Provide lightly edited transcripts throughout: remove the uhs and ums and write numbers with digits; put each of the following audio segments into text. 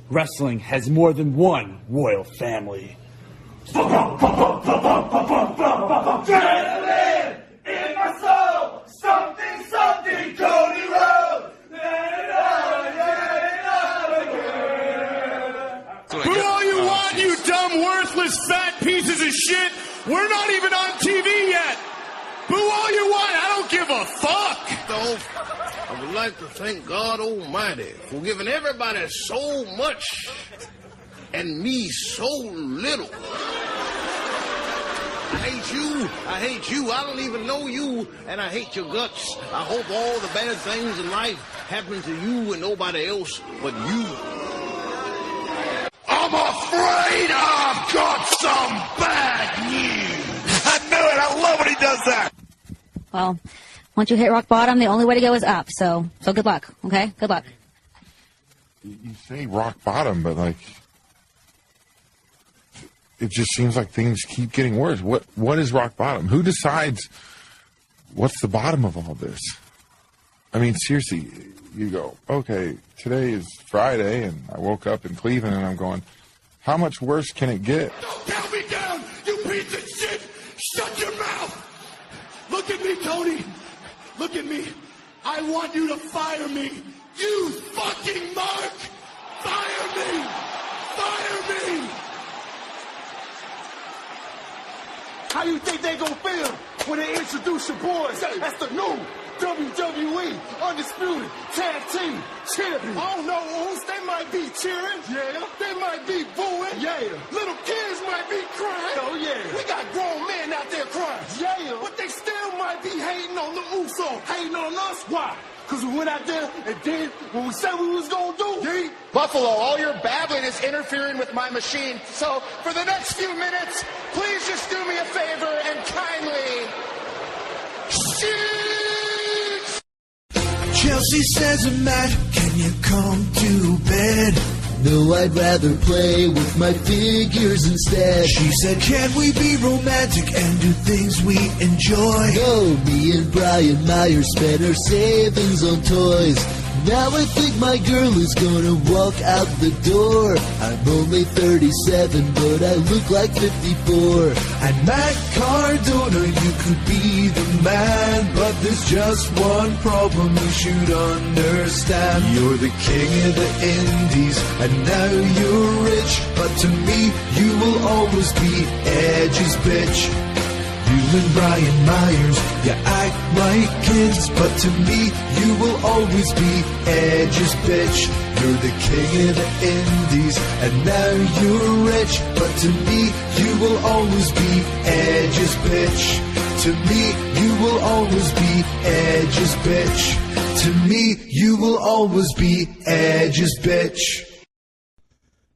wrestling has more than one royal family. Adrenaline in my soul, something, something, Cody Rhodes. Boo all you want, you dumb, worthless, fat pieces of shit. We're not even on TV yet. Boo all you want, I don't give a fuck. I would like to thank God Almighty for giving everybody so much and me so little. I hate you, I don't even know you, and I hate your guts. I hope all the bad things in life happen to you and nobody else but you. I'm afraid I've got some bad news. I knew it, I love when he does that. Well, once you hit rock bottom, the only way to go is up. So good luck, okay? Good luck. You say rock bottom, but like, it just seems like things keep getting worse. What is rock bottom? Who decides what's the bottom of all this? I mean, seriously, you go, okay, today is Friday, and I woke up in Cleveland, and I'm going, how much worse can it get? Don't count me down, you piece of shit. Shut your mouth. Look at me, Tony. Look at me. I want you to fire me. You fucking Mark. Fire me. Fire me. How you think they gonna feel when they introduce your boys? That's the new WWE Undisputed Tag Team Champion. I don't know who's. They might be cheering. Yeah. They might be booing. Yeah. Little kids might be crying. Oh, yeah. We got grown men out there crying. Yeah. But they still might be hating on the Usos. Hating on us. Why? Because we went out there and did what we said we was going to do. Yeah. Buffalo, all your babbling is interfering with my machine. So for the next few minutes, please just do me a favor and kindly shoot. Chelsea says, Matt, can you come to bed? No, I'd rather play with my figures instead. She said, can we be romantic and do things we enjoy? No, me and Brian Myers spent our savings on toys. Now I think my girl is gonna walk out the door. I'm only 37, but I look like 54. And Matt Cardona, you could be the man, but there's just one problem you should understand. You're the king of the indies, and now you're rich, but to me, you will always be Edge's bitch. You and Brian Myers, you act like kids, but to me, you will always be Edge's bitch. You're the king of the indies, and now you're rich, but to me, you will always be Edge's bitch. To me, you will always be Edge's bitch. To me, you will always be Edge's bitch.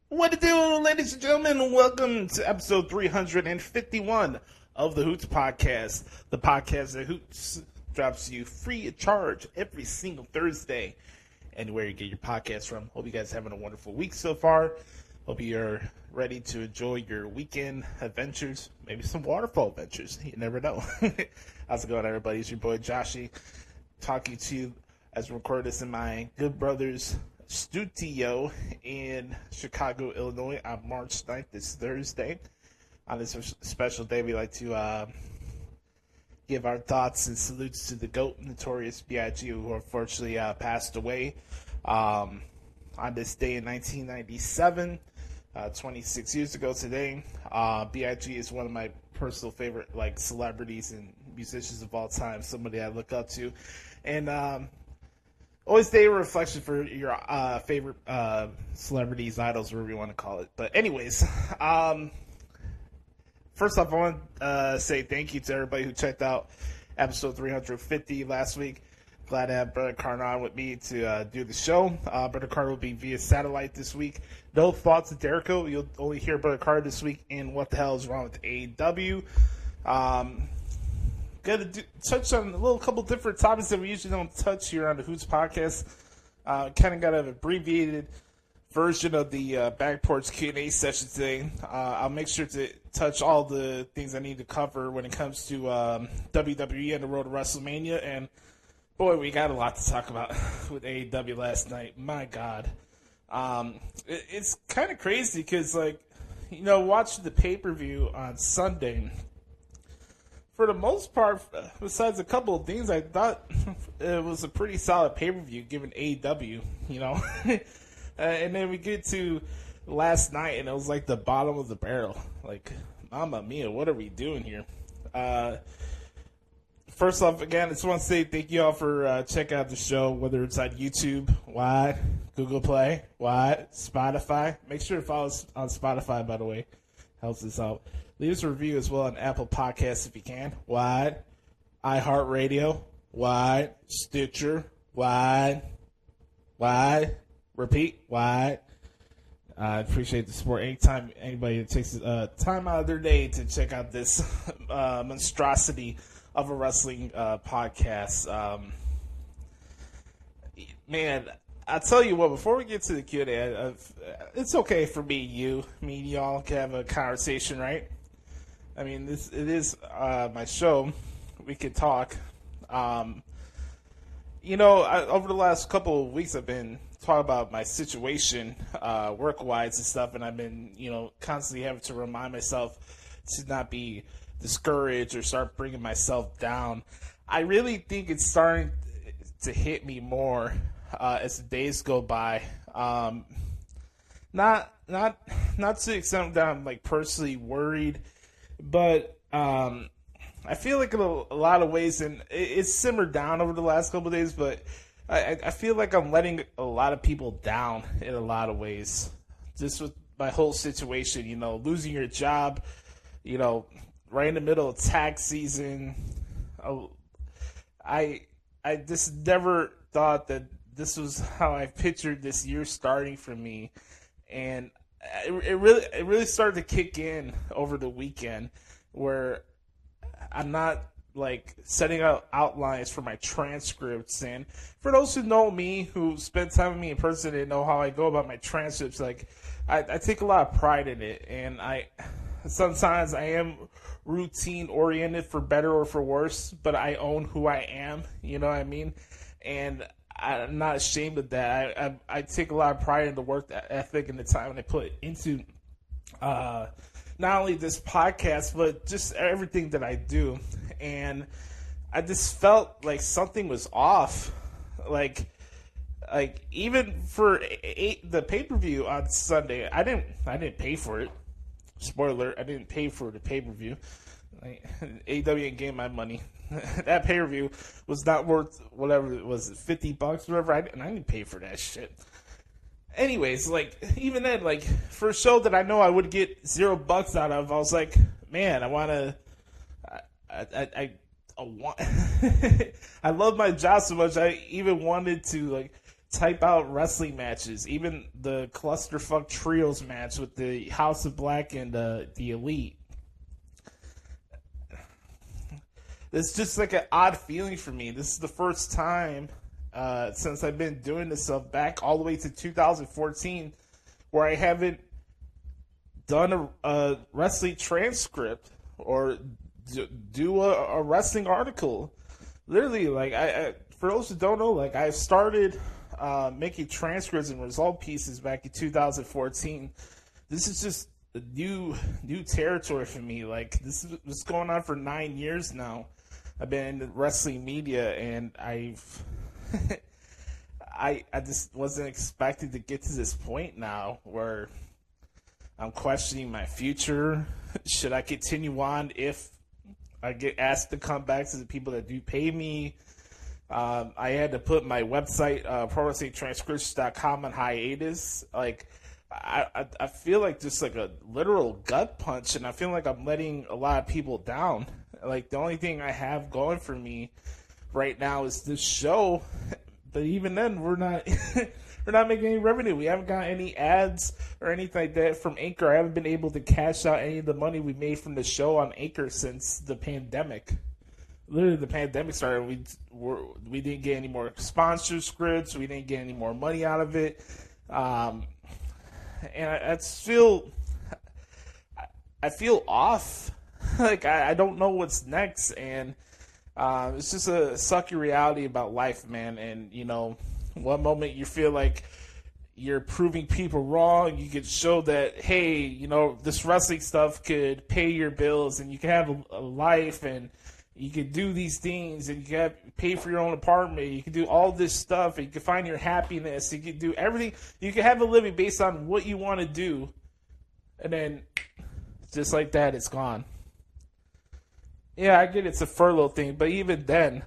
What it do, ladies and gentlemen? Welcome to episode 351 of the Hoots podcast, the podcast that Hoots drops you free of charge every single Thursday, anywhere you get your podcast from. Hope you guys are having a wonderful week so far. Hope you're ready to enjoy your weekend adventures, maybe some waterfall adventures. You never know. How's it going, everybody? It's your boy Joshie, talking to you as we record this in my good brother's studio in Chicago, Illinois on March 9th, this Thursday. On this special day, we like to give our thoughts and salutes to the GOAT, Notorious B.I.G., who unfortunately passed away on this day in 1997, 26 years ago today. B.I.G. is one of my personal favorite celebrities and musicians of all time, somebody I look up to. And always day a reflection for your favorite celebrities, idols, whatever you want to call it. But anyways, first off, I want to say thank you to everybody who checked out episode 350 last week. Glad to have Brother Carter on with me to do the show. Brother Carter will be via satellite this week. No thoughts of Jericho. You'll only hear Brother Carter this week in What the Hell is Wrong with AEW. Going to touch on a couple different topics that we usually don't touch here on the Hoots podcast. Kind of got an abbreviated version of the Back Porch Q&A session today. I'll make sure to touch all the things I need to cover when it comes to WWE and the road to WrestleMania. And boy, we got a lot to talk about with AEW last night. My God. It's kind of crazy because, like, you know, watching the pay-per-view on Sunday, for the most part, besides a couple of things, I thought it was a pretty solid pay-per-view given AEW, you know. And then we get to last night, and it was like the bottom of the barrel. Like, Mamma Mia, what are we doing here? First off, again, I just want to say thank you all for checking out the show, whether it's on YouTube, Google Play, Spotify. Make sure to follow us on Spotify, by the way. Helps us out. Leave us a review as well on Apple Podcasts if you can. iHeart Radio, Stitcher, repeat, I appreciate the support. Anytime anybody that takes time out of their day to check out this monstrosity of a wrestling podcast. Man, I'll tell you what, before we get to the Q&A, it's okay for me and y'all can have a conversation, right? I mean, it is my show. We can talk. You know, over the last couple of weeks, I've been talking about my situation, work-wise and stuff, and I've been, you know, constantly having to remind myself to not be discouraged or start bringing myself down. I really think it's starting to hit me more as the days go by. Not to the extent that I'm, like, personally worried, but I feel like in a lot of ways, and it's simmered down over the last couple of days, but I feel like I'm letting a lot of people down in a lot of ways. Just with my whole situation, you know, losing your job, you know, right in the middle of tax season. I just never thought that this was how I pictured this year starting for me, and it really started to kick in over the weekend, where I'm not, like, setting out outlines for my transcripts. And for those who know me, who spend time with me in person and know how I go about my transcripts, like, I take a lot of pride in it. And sometimes I am routine oriented for better or for worse, but I own who I am, you know what I mean? And I'm not ashamed of that. I take a lot of pride in the work ethic and the time I put into not only this podcast, but just everything that I do. And I just felt like something was off. Like even for the pay-per-view on Sunday, I didn't pay for it. Spoiler, I didn't pay for the pay-per-view. Like, AEW ain't getting my money. That pay-per-view was not worth whatever it was, $50, whatever. I didn't pay for that shit. Anyways, like, even then, like, for a show that I know I would get $0 out of, I was like, man, I love my job so much. I even wanted to, like, type out wrestling matches, even the clusterfuck trios match with the House of Black and the Elite. It's just like an odd feeling for me. This is the first time since I've been doing this stuff back all the way to 2014 where I haven't done a wrestling transcript or do a wrestling article. Literally, like, I for those who don't know, like, I started making transcripts and result pieces back in 2014. This is just a new territory for me. Like, this is going on for 9 years now. I've been in wrestling media, and I just wasn't expecting to get to this point now where I'm questioning my future. Should I continue on if I get asked to come back to the people that do pay me? I had to put my website, ProWrestlingTranscripts.com, on hiatus. Like, I feel like just like a literal gut punch, and I feel like I'm letting a lot of people down. Like, the only thing I have going for me right now is this show, but even then, we're not making any revenue. We haven't got any ads or anything like that from Anchor. I haven't been able to cash out any of the money we made from the show on Anchor since the pandemic. Literally, the pandemic started. We didn't get any more sponsor scripts. We didn't get any more money out of it. And I feel off. Like, I don't know what's next, and it's just a sucky reality about life, man. And, you know, one moment you feel like you're proving people wrong. You could show that, hey, you know, this wrestling stuff could pay your bills and you can have a life and you can do these things and you can pay for your own apartment. You can do all this stuff and you can find your happiness. You can do everything. You can have a living based on what you want to do. And then just like that, it's gone. Yeah, I get it's a furlough thing, but even then,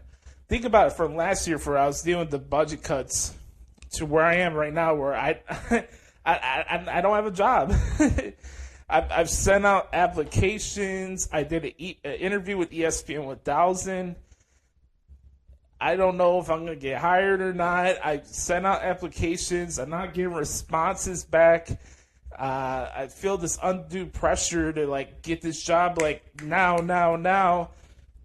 think about it from last year where I was dealing with the budget cuts to where I am right now where I don't have a job. I've sent out applications. I did an interview with ESPN 1000. I don't know if I'm going to get hired or not. I sent out applications. I'm not getting responses back. I feel this undue pressure to like get this job like now,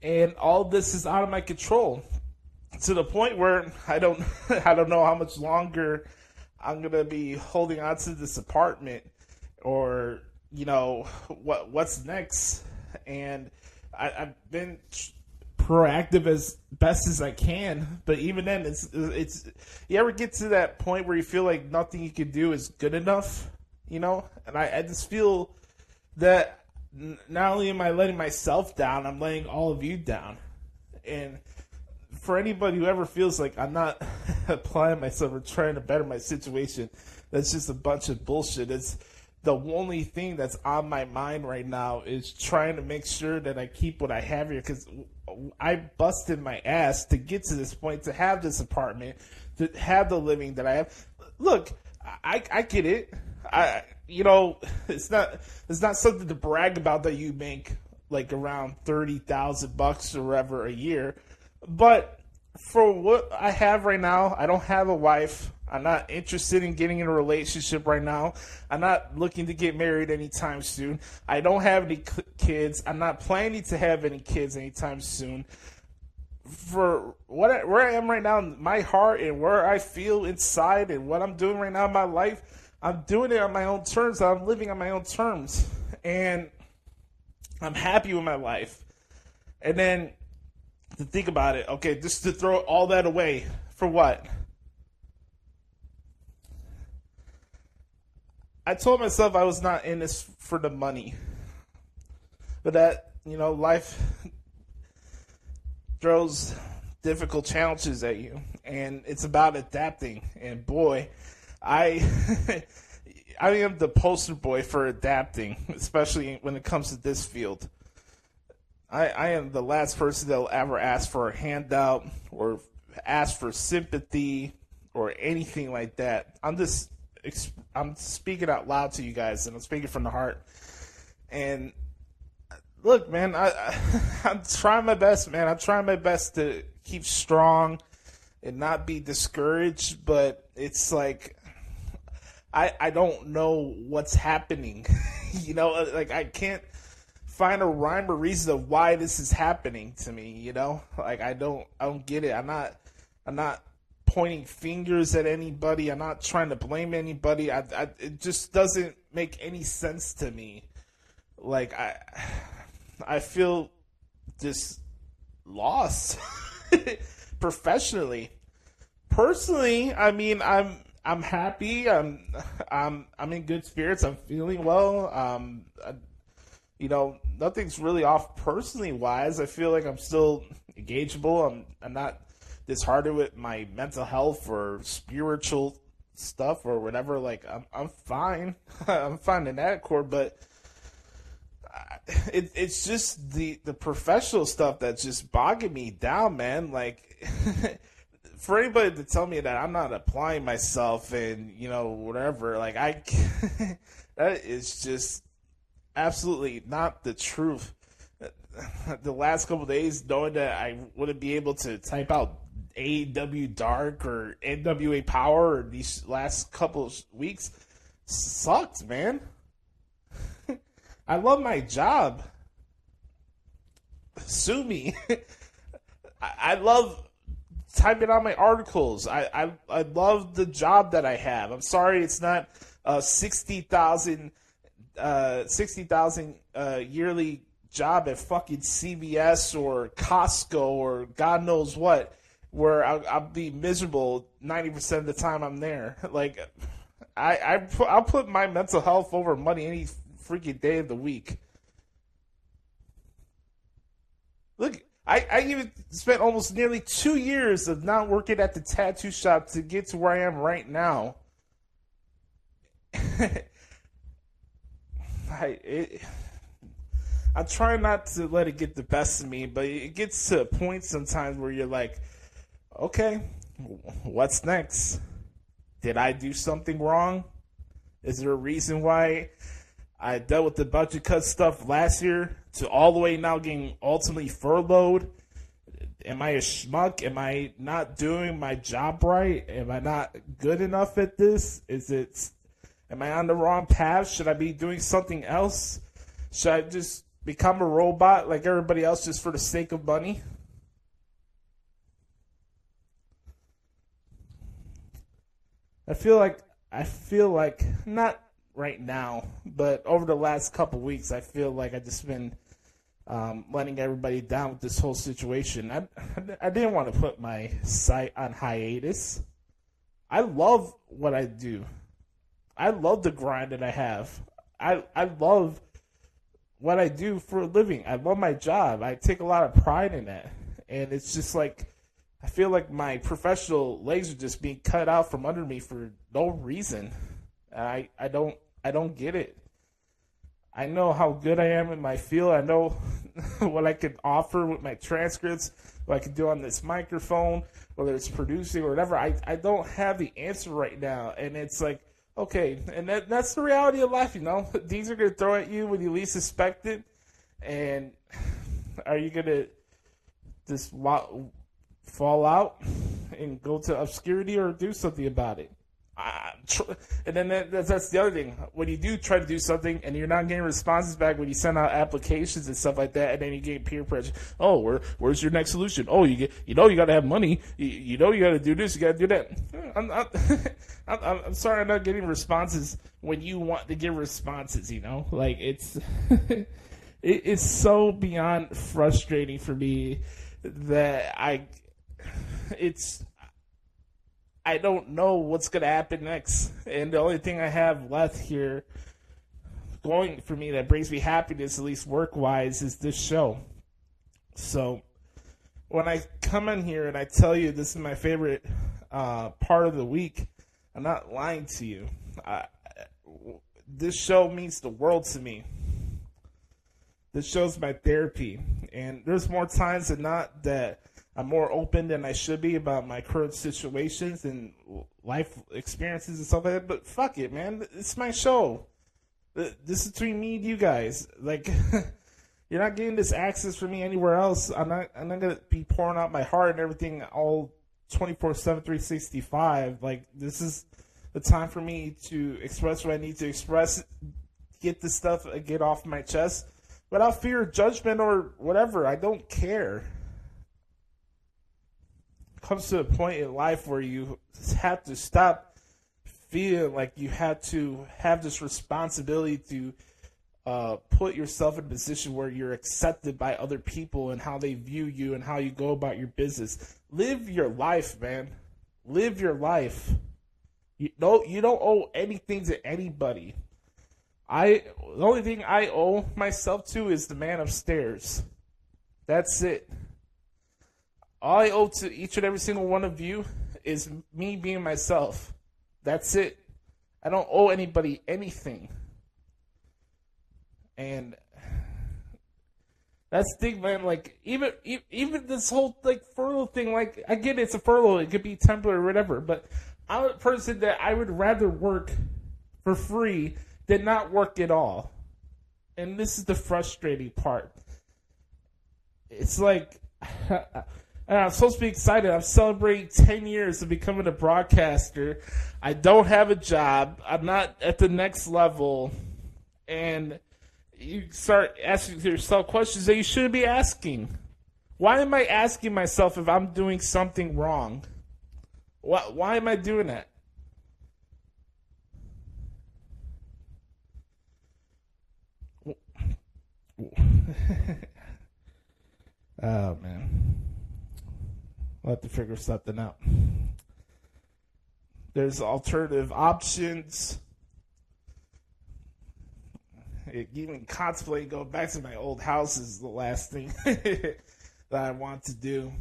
and all this is out of my control to the point where I don't know how much longer I'm gonna be holding on to this apartment, or you know what's next. And I've been proactive as best as I can, but even then, it's you ever get to that point where you feel like nothing you can do is good enough. You know, and I just feel that not only am I letting myself down, I'm letting all of you down. And for anybody who ever feels like I'm not applying myself or trying to better my situation, that's just a bunch of bullshit. It's the only thing that's on my mind right now is trying to make sure that I keep what I have here, because I busted my ass to get to this point, to have this apartment, to have the living that I have. Look, I get it. You know, it's not something to brag about that you make like around $30,000 or whatever a year, but for what I have right now, I don't have a wife. I'm not interested in getting in a relationship right now. I'm not looking to get married anytime soon. I don't have any kids. I'm not planning to have any kids anytime soon. For where I am right now in my heart and where I feel inside and what I'm doing right now in my life, I'm doing it on my own terms. I'm living on my own terms. And I'm happy with my life. And then to think about it, okay, just to throw all that away, for what? I told myself I was not in this for the money. But that, you know, life throws difficult challenges at you. And it's about adapting. And boy, I am the poster boy for adapting, especially when it comes to this field. I am the last person that will ever ask for a handout or ask for sympathy or anything like that. I'm speaking out loud to you guys, and I'm speaking from the heart. And look, man, I'm trying my best, man. I'm trying my best to keep strong and not be discouraged, but it's like I don't know what's happening. You know, like I can't find a rhyme or reason of why this is happening to me, you know? Like I don't get it. I'm not pointing fingers at anybody. I'm not trying to blame anybody. It just doesn't make any sense to me. Like I feel just lost professionally. Personally, I mean, I'm happy. I'm in good spirits. I'm feeling well. You know, nothing's really off personally wise. I feel like I'm still engageable. I'm not disheartened with my mental health or spiritual stuff or whatever. Like I'm fine. I'm fine in that accord, but it's just the professional stuff that's just bogging me down, man. Like for anybody to tell me that I'm not applying myself and, you know, whatever, like that is just absolutely not the truth. The last couple of days, knowing that I wouldn't be able to type out AEW Dark or NWA Power or these last couple of weeks sucked, man. I love my job. Sue me. I love typing out my articles. I love the job that I have. I'm sorry it's not a $60,000 yearly job at fucking CVS or Costco or God knows what, where I'll be miserable 90% of the time I'm there. Like, I'll put my mental health over money any freaking day of the week. Look, I even spent almost nearly 2 years of not working at the tattoo shop to get to where I am right now. I try not to let it get the best of me, but it gets to a point sometimes where you're like, okay, what's next? Did I do something wrong? Is there a reason why I dealt with the budget cut stuff last year to all the way now getting ultimately furloughed? Am I a schmuck? Am I not doing my job right? Am I not good enough at this? Am I on the wrong path? Should I be doing something else? Should I just become a robot like everybody else just for the sake of money? I feel like not right now, but over the last couple weeks, I feel like I've just been letting everybody down with this whole situation. I didn't want to put my site on hiatus. I love what I do. I love the grind that I have. I love what I do for a living. I love my job. I take a lot of pride in that. And it's just like, I feel like my professional legs are just being cut out from under me for no reason. I don't get it. I know how good I am in my field. I know what I can offer with my transcripts, what I can do on this microphone, whether it's producing or whatever. I don't have the answer right now. And it's like, okay, and that's the reality of life, you know. Things are going to throw at you when you least expect it. And are you going to just fall out and go to obscurity or do something about it? And then that's the other thing. When you do try to do something and you're not getting responses back when you send out applications and stuff like that, and then you get peer pressure. Oh, where's your next solution? Oh, you got to have money. You got to do this. You got to do that. I'm sorry, I'm not getting responses when you want to get responses. You know, like it's so beyond frustrating for me that I don't know what's going to happen next. And the only thing I have left here going for me that brings me happiness, at least work-wise, is this show. So when I come in here and I tell you this is my favorite part of the week, I'm not lying to you. This show means the world to me. This show's my therapy. And there's more times than not that I'm more open than I should be about my current situations and life experiences and stuff like that. But fuck it, man. It's my show. This is between me and you guys. Like, you're not getting this access from me anywhere else. I'm not going to be pouring out my heart and everything all 24/7, 365. Like, this is the time for me to express what I need to express, get this stuff, get off my chest, without fear of judgment or whatever. I don't care. Comes to a point in life where you have to stop feeling like you have to have this responsibility to put yourself in a position where you're accepted by other people and how they view you and how you go about your business. Live your life, man. Live your life. You don't owe anything to anybody. The only thing I owe myself to is the man upstairs. That's it. All I owe to each and every single one of you is me being myself. That's it. I don't owe anybody anything. And that's the thing, man. Like, even this whole, like, furlough thing, like, I get it's a furlough. It could be temporary or whatever. But I'm a person that I would rather work for free than not work at all. And this is the frustrating part. It's like... I'm supposed to be excited. I'm celebrating 10 years of becoming a broadcaster. I don't have a job. I'm not at the next level. And you start asking yourself questions that you shouldn't be asking. Why am I asking myself if I'm doing something wrong? Why am I doing that? Oh, man. We'll have to figure something out. There's alternative options. Even contemplating going back to my old house is the last thing that I want to do.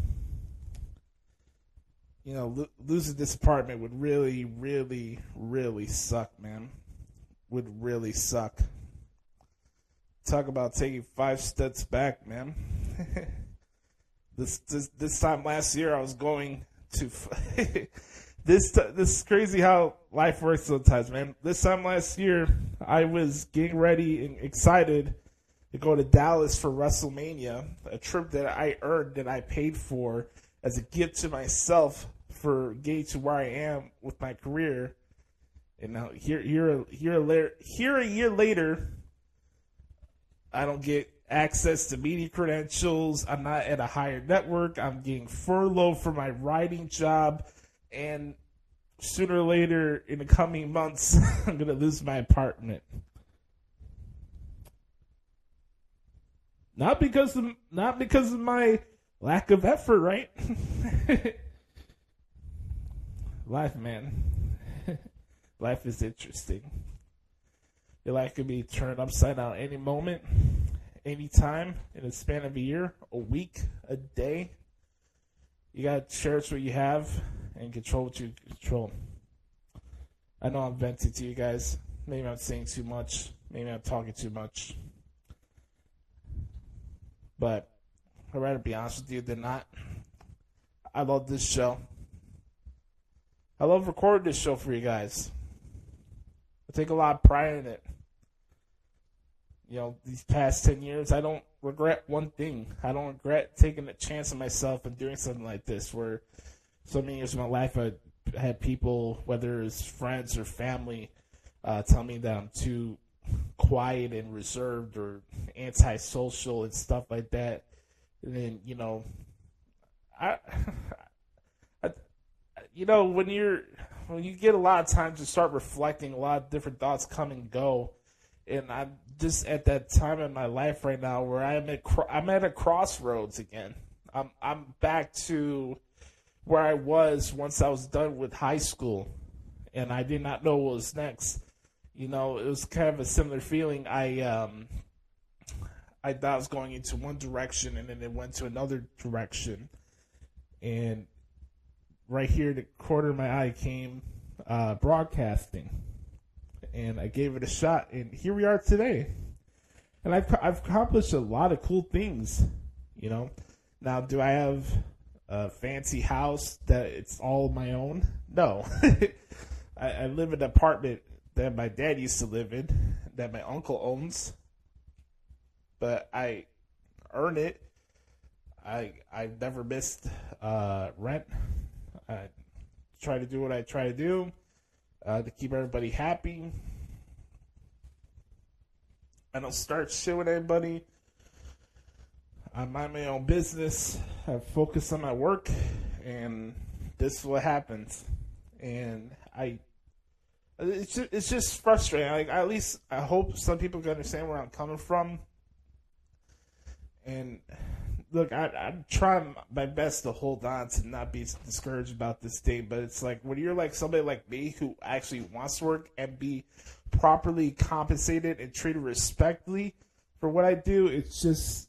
You know, losing this apartment would really, really, really suck, man. Would really suck. Talk about taking 5 steps back, man. This time last year, I was going to. This is crazy how life works sometimes, man. This time last year, I was getting ready and excited to go to Dallas for WrestleMania, a trip that I earned, that I paid for as a gift to myself for getting to where I am with my career. And now here a year later, I don't get access to media credentials. I'm not at a higher network. I'm getting furloughed from my writing job. And sooner or later, in the coming months, I'm going to lose my apartment. Not because of my lack of effort, right? Life, man. Life is interesting. Your life could be turned upside down any moment, any time, in the span of a year, a week, a day. You got to cherish what you have and control what you control. I know I'm venting to you guys. Maybe I'm saying too much. Maybe I'm talking too much. But I'd rather be honest with you than not. I love this show. I love recording this show for you guys. I take a lot of pride in it. You know, these past 10 years, I don't regret one thing. I don't regret taking a chance on myself and doing something like this, where so many years of my life I had people, whether it's friends or family, tell me that I'm too quiet and reserved or antisocial and stuff like that. And then, you know, when you get a lot of time to start reflecting, a lot of different thoughts come and go. And I'm just at that time in my life right now where I'm at a crossroads again. I'm back to where I was once I was done with high school, and I did not know what was next. You know, it was kind of a similar feeling. I thought I was going into one direction, and then it went to another direction. And right here, the corner of my eye came broadcasting, and I gave it a shot, and here we are today. And I've accomplished a lot of cool things, you know. Now, do I have a fancy house that it's all my own? No. I live in an apartment that my dad used to live in, that my uncle owns, but I earn it. I've never missed rent. I try to do what I try to do to keep everybody happy. I don't start shit with anybody. I mind my own business. I focus on my work, and this is what happens. And it's just frustrating. Like, at least I hope some people can understand where I'm coming from. And look, I'm trying my best to hold on to not be discouraged about this thing, but it's like when you're like somebody like me who actually wants to work and be properly compensated and treated respectfully for what I do, it's just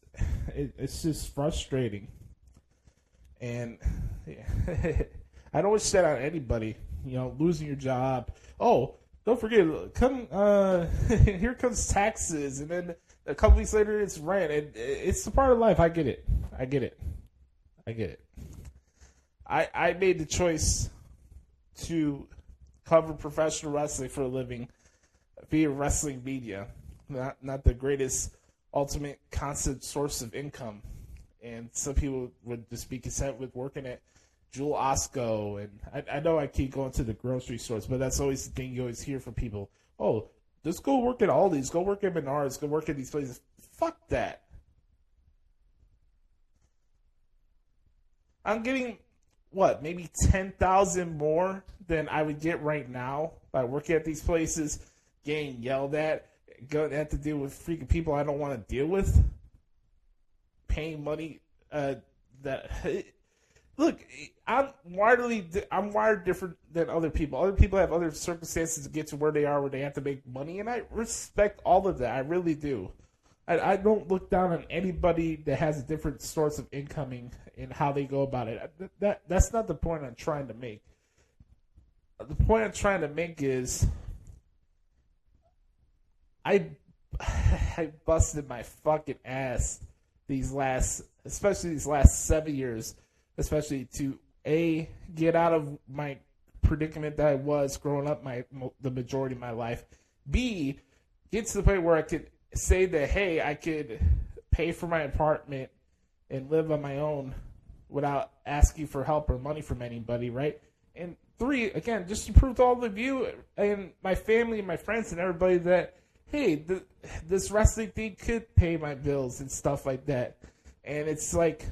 frustrating. And yeah, I don't wish that on anybody. You know, losing your job. Oh, don't forget, here comes taxes, and then a couple weeks later it's rent. And it's a part of life. I get it. I made the choice to cover professional wrestling for a living via wrestling media. Not the greatest ultimate constant source of income. And some people would just be content with working at Jewel Osco, and I know I keep going to the grocery stores, but that's always the thing you always hear from people. Oh, just go work at Aldi's, go work at Menards, go work at these places. Fuck that. I'm getting, maybe 10,000 more than I would get right now by working at these places, getting yelled at, going to have to deal with freaking people I don't want to deal with, paying money look, I'm wired different than other people. Other people have other circumstances to get to where they are, where they have to make money, and I respect all of that. I really do. I don't look down on anybody that has a different source of incoming and how they go about it. That's not the point I'm trying to make. The point I'm trying to make is I busted my fucking ass especially these last 7 years, especially to get out of my predicament that I was growing up the majority of my life. B, get to the point where I could say that, hey, I could pay for my apartment and live on my own without asking for help or money from anybody, right? And 3, again, just to prove to all of you and my family and my friends and everybody that, hey, this wrestling thing could pay my bills and stuff like that. And it's like,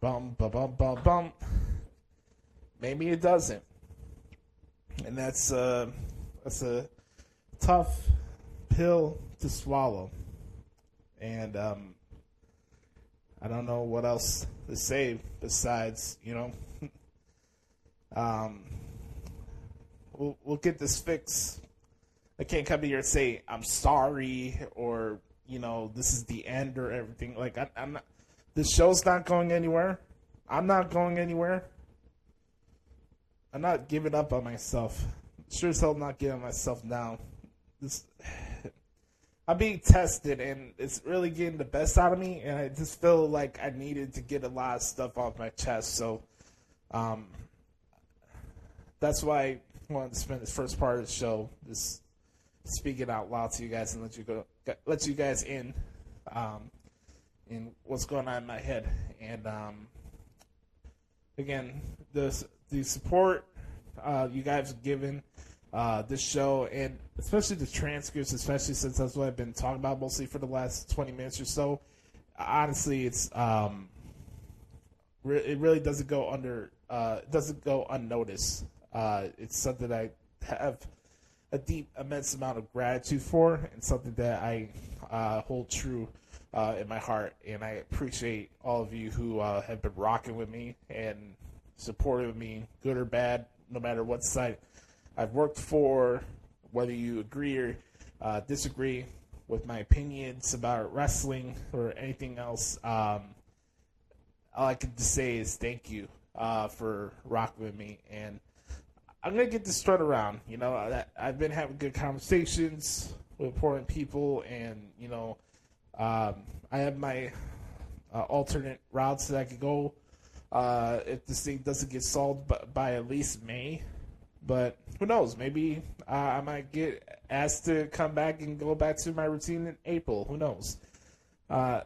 bum, bum, bum, bum, bum. Maybe it doesn't. And that's a tough pill to swallow. And I don't know what else to say besides, we'll get this fixed. I can't come here and say I'm sorry or this is the end or everything. Like I'm not. This show's not going anywhere. I'm not going anywhere. I'm not giving up on myself. Sure as hell not giving myself down. I'm being tested, and it's really getting the best out of me, and I just feel like I needed to get a lot of stuff off my chest. So that's why I wanted to spend this first part of the show just speaking out loud to you guys and let you guys in what's going on in my head. And again, the support you guys have given this show, and especially the transcripts, especially since that's what I've been talking about mostly for the last 20 minutes or so. Honestly, it really doesn't go unnoticed. It's something I have a deep, immense amount of gratitude for, and something that I hold true in my heart. And I appreciate all of you who have been rocking with me and supporting me, good or bad, no matter what side I've worked for, whether you agree or disagree with my opinions about wrestling or anything else. All I can just say is thank you for rocking with me. And I'm going to get this turned around. I've been having good conversations with important people, and, I have my alternate routes that I could go if this thing doesn't get solved by at least May. But who knows? Maybe I might get asked to come back and go back to my routine in April. Who knows? I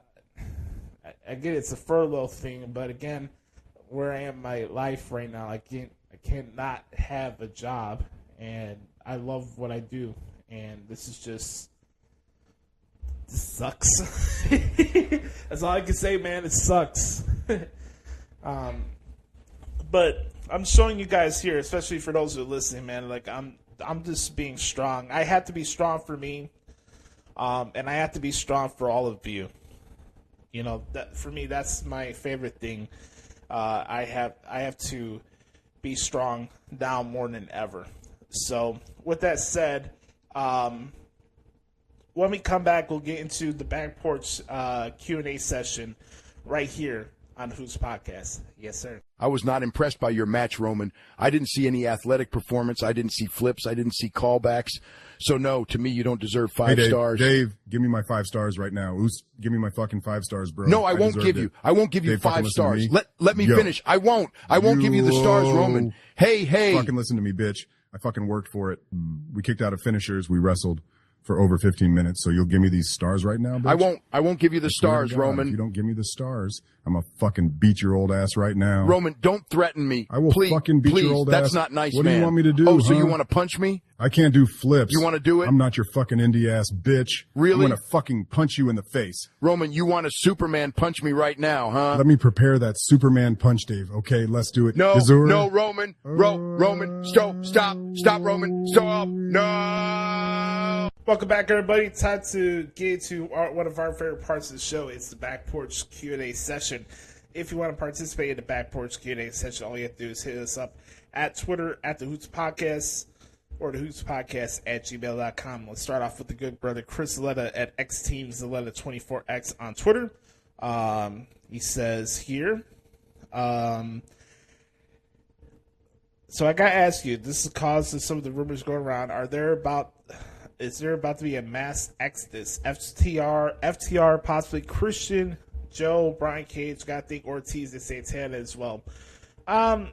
get it's a furlough thing, but again, where I am in my life right now, I can't not have a job, and I love what I do, and this sucks. That's all I can say, man. It sucks. But I'm showing you guys here, especially for those who are listening, man. Like I'm just being strong. I have to be strong for me, and I have to be strong for all of you. That for me, that's my favorite thing. I have to be strong now more than ever. So with that said, when we come back, we'll get into the Back Porch Q&A session right here on the Hoots Podcast. Yes, sir. I was not impressed by your match, Roman. I didn't see any athletic performance. I didn't see flips. I didn't see callbacks. So, no, to me, you don't deserve 5 stars. Dave, give me my 5 stars right now. Give me my fucking 5 stars, bro. No, I won't give you. I won't give you 5 stars. Let me finish. I won't give you the stars, Roman. Hey. Fucking listen to me, bitch. I fucking worked for it. We kicked out of finishers. We wrestled for over 15 minutes. So you'll give me these stars right now, bitch? I won't give you the stars, Roman. If you don't give me the stars, I'm gonna fucking beat your old ass right now. Roman, don't threaten me. I will fucking beat your old ass. That's not nice, what man. What do you want me to do? Oh, so you want to punch me? I can't do flips. You want to do it? I'm not your fucking indie ass bitch. Really? I'm gonna fucking punch you in the face. Roman, you want to Superman punch me right now, huh? Let me prepare that Superman punch, Dave. Okay, let's do it. No, Roman. Roman, stop, Roman, stop. No. Welcome back, everybody. Time to get to one of our favorite parts of the show. It's the Back Porch Q&A session. if you want to participate in the Back Porch Q&A session, all you have to do is hit us up at Twitter at the Hoots Podcast or the Hoots Podcast at gmail.com. Let's start off with the good brother Chris Zaletta at XTeamZaletta24X on Twitter. He says here, so I got to ask you, this is the cause of some of the rumors going around. Is there about to be a mass exodus? FTR, possibly Christian, Joe, Brian Cage, got to think Ortiz and Santana as well. The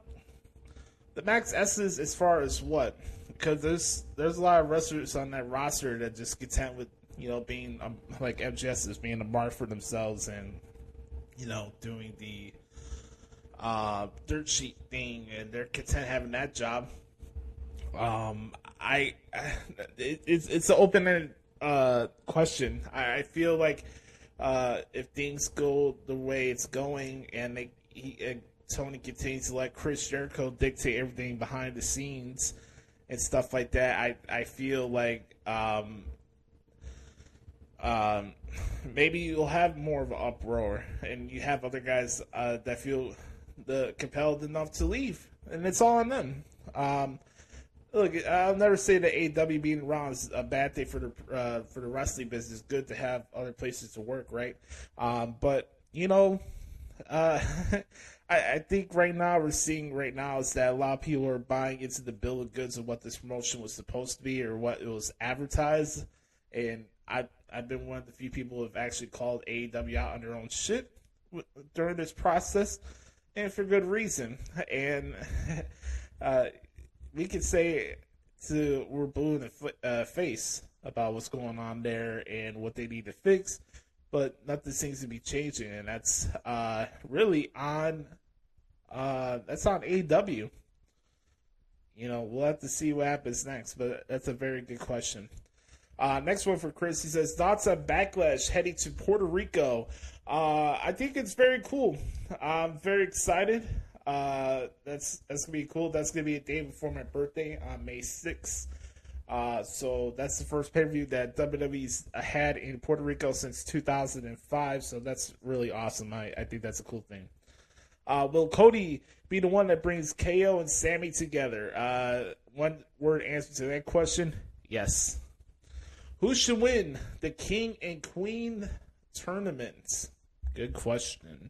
max exodus as far as what? Because there's a lot of wrestlers on that roster that just content with, being like MJS is being a mark for themselves and, doing the dirt sheet thing, and they're content having that job. It's an open-ended question. I feel like if things go the way it's going, and Tony continues to let Chris Jericho dictate everything behind the scenes and stuff like that, I feel like maybe you'll have more of an uproar, and you have other guys that feel compelled enough to leave, and it's all on them. Look, I'll never say that AEW being around is a bad thing for the wrestling business. It's good to have other places to work, right? But I think right now we're seeing is that a lot of people are buying into the bill of goods of what this promotion was supposed to be or what it was advertised, and I've been one of the few people who have actually called AEW out on their own shit during this process, and for good reason. And we could say we're blue in the face about what's going on there and what they need to fix, but nothing seems to be changing, and that's really on AEW. We'll have to see what happens next, but that's a very good question. Next one for Chris. He says, thoughts on Backlash heading to Puerto Rico. I think it's very cool. I'm very excited. That's going to be cool. That's going to be a day before my birthday on May 6th. So that's the first pay-per-view that WWE's had in Puerto Rico since 2005. So that's really awesome. I think that's a cool thing. Will Cody be the one that brings KO and Sammy together? One word answer to that question, yes. Who should win the King and Queen tournament? Good question.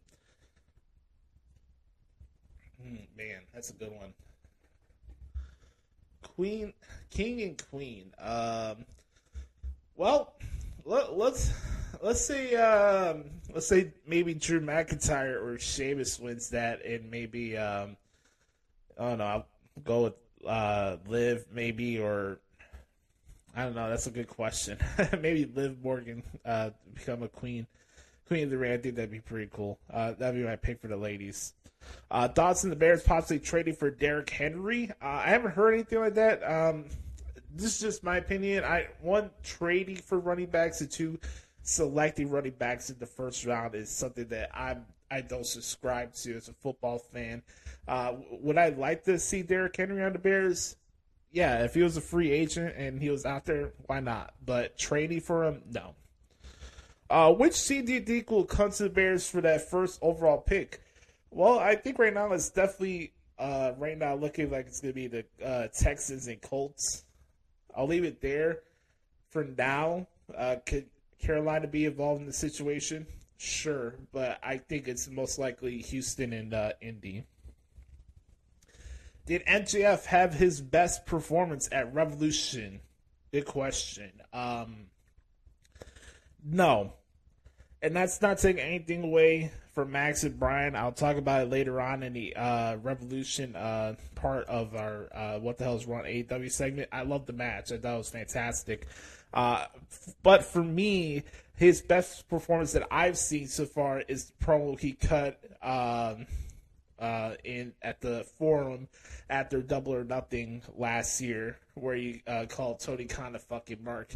Man, that's a good one. King and Queen. Well, let's say maybe Drew McIntyre or Sheamus wins that, and maybe I don't know. I'll go with Liv maybe, or I don't know. That's a good question. Maybe Liv Morgan become a queen of the ring. I think that'd be pretty cool. That'd be my pick for the ladies. Thoughts on the Bears possibly trading for Derrick Henry? I haven't heard anything like that. This is just my opinion. One, trading for running backs, and two, selecting running backs in the first round is something that I don't subscribe to as a football fan. Would I like to see Derrick Henry on the Bears? Yeah, if he was a free agent and he was out there, why not? But trading for him, no. Which team do you think will come to the Bears for that first overall pick? Well, I think right now it's definitely looking like it's going to be the Texans and Colts. I'll leave it there for now. Could Carolina be involved in the situation? Sure, but I think it's most likely Houston and Indy. Did MJF have his best performance at Revolution? Good question. No. And that's not taking anything away from Max and Brian. I'll talk about it later on in the Revolution part of our What the Hell is Wrong AEW segment. I love the match. I thought it was fantastic. But for me, his best performance that I've seen so far is the promo he cut at the Forum after Double or Nothing last year, where he called Tony Khan a fucking mark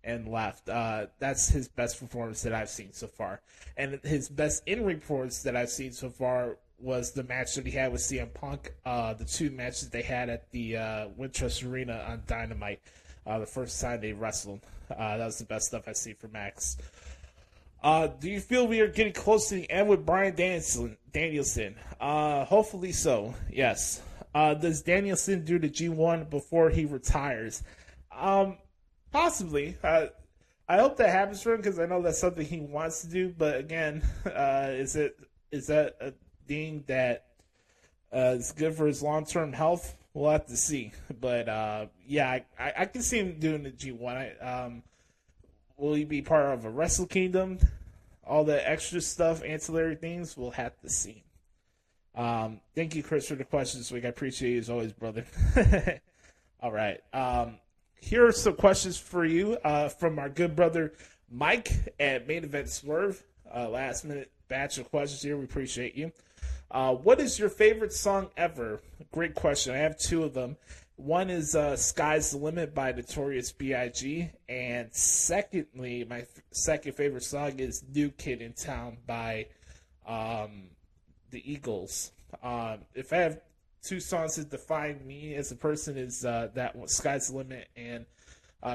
and left. That's his best performance that I've seen so far. And his best in-ring performance that I've seen so far was the match that he had with CM Punk, the two matches they had at the Wintrust Arena on Dynamite, the first time they wrestled. That was the best stuff I've seen from Max. Do you feel we are getting close to the end with Bryan Danielson? Hopefully so, yes. Does Danielson do the G1 before he retires? Possibly. I hope that happens for him because I know that's something he wants to do. But again, is that a thing that is good for his long-term health? We'll have to see. But yeah, I can see him doing the G1. Will he be part of a Wrestle Kingdom? All the extra stuff, ancillary things, we'll have to see. Thank you, Chris, for the questions this week. I appreciate you as always, brother. All right. Here are some questions for you from our good brother Mike at Main Event Swerve. Last minute batch of questions here. We appreciate you. What is your favorite song ever? Great question. I have two of them. One is Sky's the Limit by Notorious B.I.G. And secondly, my second favorite song is New Kid in Town by the Eagles. If I have two songs that define me as a person, is that one, Sky's the Limit and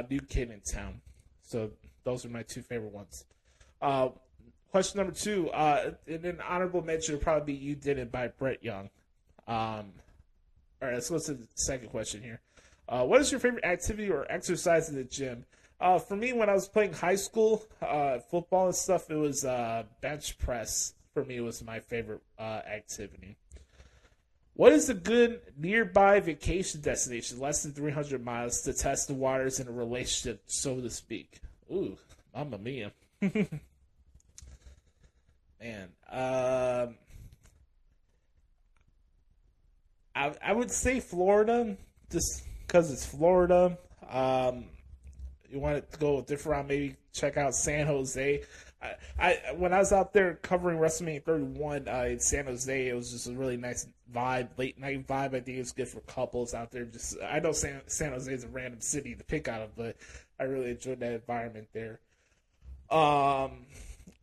New Kid in Town. So those are my two favorite ones. Question number 2, and an honorable mention would probably be You Did It by Brett Young. All right, let's go to the second question here. What is your favorite activity or exercise in the gym? For me, when I was playing high school football and stuff, it was bench press. For me, it was my favorite activity. What is a good nearby vacation destination, less than 300 miles, to test the waters in a relationship, so to speak? Ooh, mamma mia. Man, I would say Florida, just because it's Florida. You want to go a different route, maybe check out San Jose. When I was out there covering WrestleMania 31 in San Jose, it was just a really nice vibe, late night vibe. I think it's good for couples out there. Just I know San Jose is a random city to pick out of, but I really enjoyed that environment there.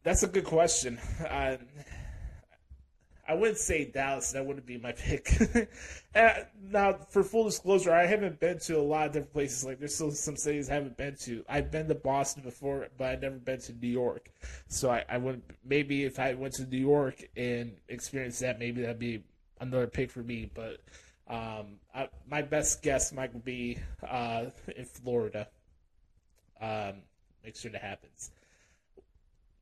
That's a good question. I wouldn't say Dallas. That wouldn't be my pick. Now, for full disclosure, I haven't been to a lot of different places. Like, there's still some cities I haven't been to. I've been to Boston before, but I've never been to New York. So I wouldn't. Maybe if I went to New York and experienced that, maybe that'd be another pick for me. But my best guess, Mike, would be in Florida. Make sure that happens.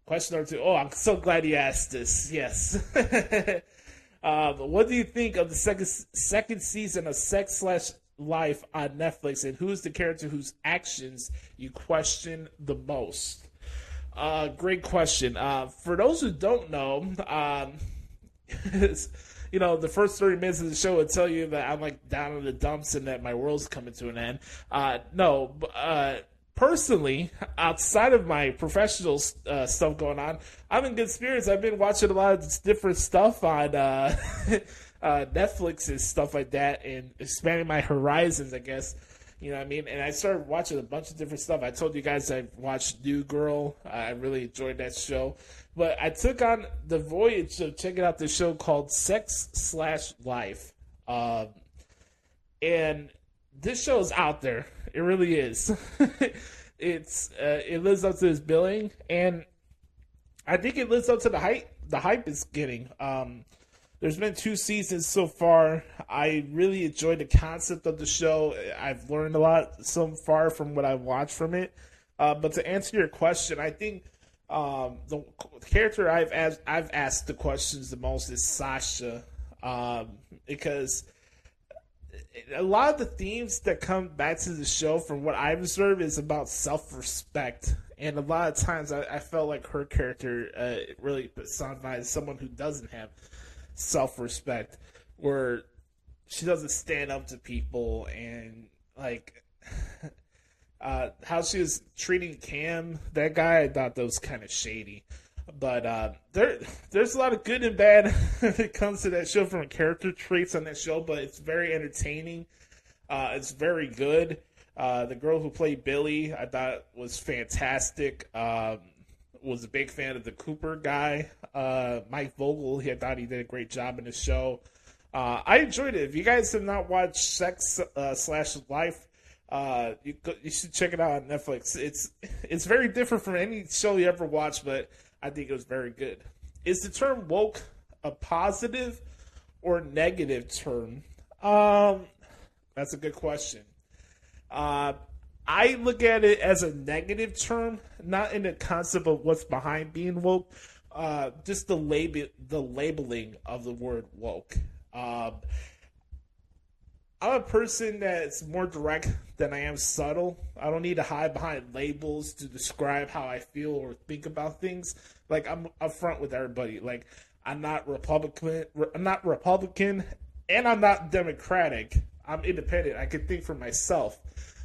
Question number 2. Oh, I'm so glad you asked this. Yes. What do you think of the second season of Sex/Life on Netflix, and who's the character whose actions you question the most? Great question. For those who don't know, you know, the first 30 minutes of the show would tell you that I'm like down in the dumps and that my world's coming to an end. Personally, outside of my professional stuff going on, I'm in good spirits. I've been watching a lot of different stuff on Netflix and stuff like that, and expanding my horizons, I guess. You know what I mean? And I started watching a bunch of different stuff. I told you guys I watched New Girl. I really enjoyed that show. But I took on the voyage of checking out this show called Sex/Life. And this show is out there. It really is. It lives up to its billing, and I think it lives up to the hype it's getting. There's been 2 seasons so far. I really enjoyed the concept of the show. I've learned a lot so far from what I've watched from it. But to answer your question, I think the character I've asked the questions the most is Sasha, because a lot of the themes that come back to the show, from what I've observed, is about self-respect. And a lot of times I felt like her character really personifies someone who doesn't have self-respect, where she doesn't stand up to people, and like how she was treating Cam, that guy, I thought that was kind of shady. But there's a lot of good and bad when it comes to that show from character traits on that show, but it's very entertaining. It's very good. The girl who played Billy, I thought was fantastic. Was a big fan of the Cooper guy, Mike Vogel. I thought he did a great job in the show. I enjoyed it. If you guys have not watched Sex/Life, you should check it out on Netflix. It's very different from any show you ever watch, but I think it was very good. Is the term woke a positive or negative term? That's a good question. I look at it as a negative term, not in the concept of what's behind being woke, just the labeling of the word woke. I'm a person that's more direct than I am subtle. I don't need to hide behind labels to describe how I feel or think about things. Like, I'm upfront with everybody. Like, I'm not Republican, and I'm not Democratic. I'm independent. I can think for myself.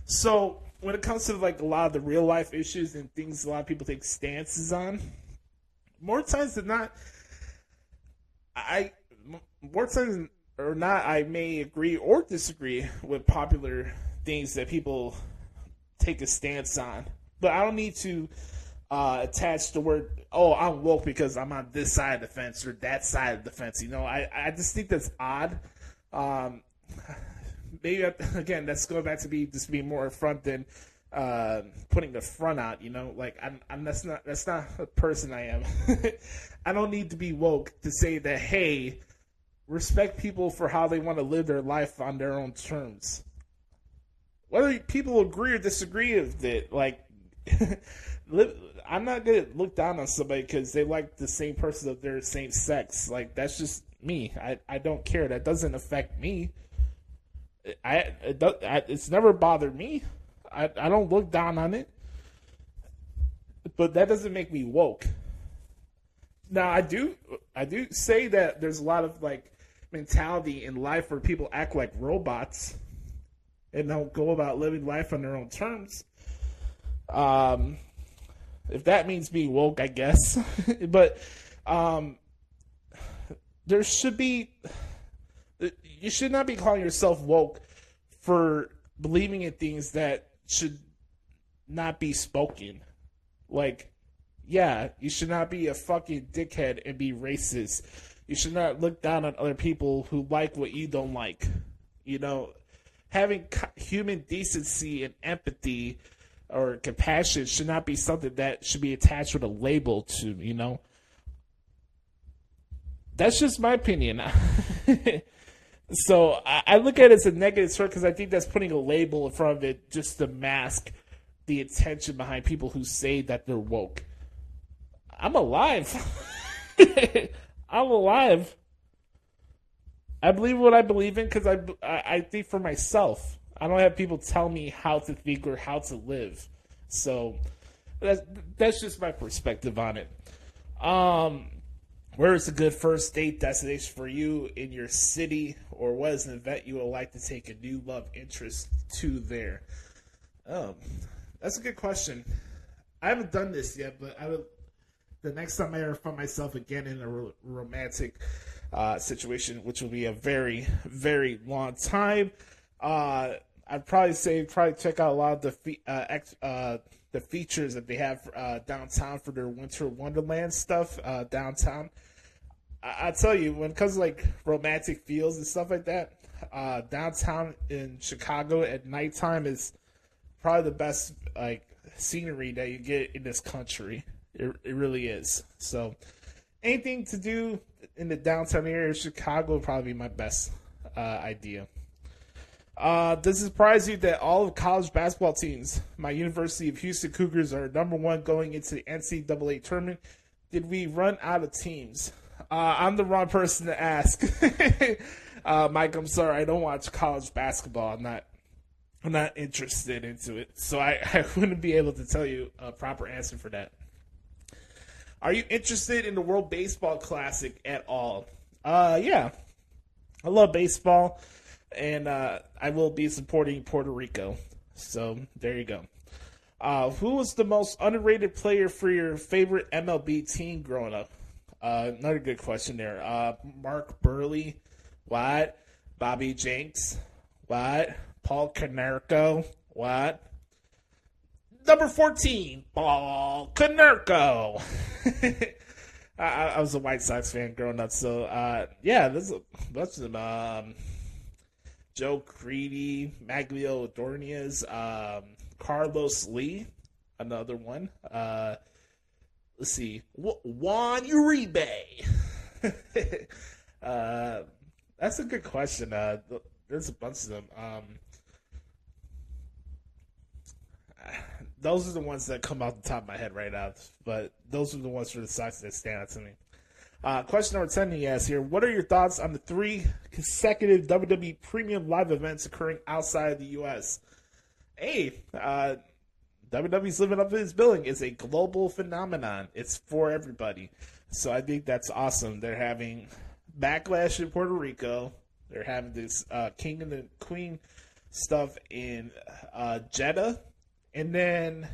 So when it comes to like a lot of the real life issues and things a lot of people take stances on, more times than not, I may agree or disagree with popular things that people take a stance on. But I don't need to attach the word, oh, I'm woke because I'm on this side of the fence or that side of the fence. You know, I just think that's odd. Maybe, again, that's going back to just being more upfront than putting the front out, you know? Like, that's not a person I am. I don't need to be woke to say that, hey, respect people for how they want to live their life on their own terms. Whether people agree or disagree with it, like, I'm not going to look down on somebody because they like the same person of their same sex. Like, that's just me. I don't care. That doesn't affect me. It's never bothered me. I don't look down on it. But that doesn't make me woke. Now, I do say that there's a lot of, like, mentality in life where people act like robots and don't go about living life on their own terms. If that means being woke, I guess. But there should be... You should not be calling yourself woke for believing in things that should not be spoken. Like, yeah, you should not be a fucking dickhead and be racist. You should not look down on other people who like what you don't like. You know, having human decency and empathy or compassion should not be something that should be attached with a label to, you know. That's just my opinion. So I look at it as a negative term because I think that's putting a label in front of it just to mask the intention behind people who say that they're woke. I'm alive. I'm alive. I believe what I believe in because I think for myself. I don't have people tell me how to think or how to live. So that's just my perspective on it. Where is a good first date destination for you in your city, or what is an event you would like to take a new love interest to there? That's a good question. I haven't done this yet, but the next time I ever find myself again in a romantic situation, which will be a very, very long time, I'd probably check out a lot of the features that they have downtown for their Winter Wonderland stuff downtown. I tell you, when it comes to like romantic feels and stuff like that, downtown in Chicago at nighttime is probably the best like scenery that you get in this country. It really is. So anything to do in the downtown area of Chicago would probably be my best idea. Does it surprise you that all of college basketball teams, my University of Houston Cougars, are number one going into the NCAA tournament? Did we run out of teams? I'm the wrong person to ask. Mike, I'm sorry. I don't watch college basketball. I'm not interested into it. So I wouldn't be able to tell you a proper answer for that. Are you interested in the World Baseball Classic at all? Yeah. I love baseball. And I will be supporting Puerto Rico. So there you go. Who was the most underrated player for your favorite MLB team growing up? Another good question there. Mark Burley. What? Bobby Jenks. What? Paul Konerko. What? Number 14. Paul Konerko. I was a White Sox fan growing up. So, yeah, there's a bunch of them. Joe Creedy, Maglio Dornias, Carlos Lee, another one. let's see, Juan Uribe. That's a good question. There's a bunch of them. Those are the ones that come out the top of my head right now, but those are the ones for the sites that stand out to me. Question number 10 he asks here, what are your thoughts on the 3 consecutive WWE Premium Live events occurring outside of the U.S.? Hey, WWE's living up to its billing. It's a global phenomenon. It's for everybody. So I think that's awesome. They're having Backlash in Puerto Rico. They're having this King and the Queen stuff in Jeddah. And then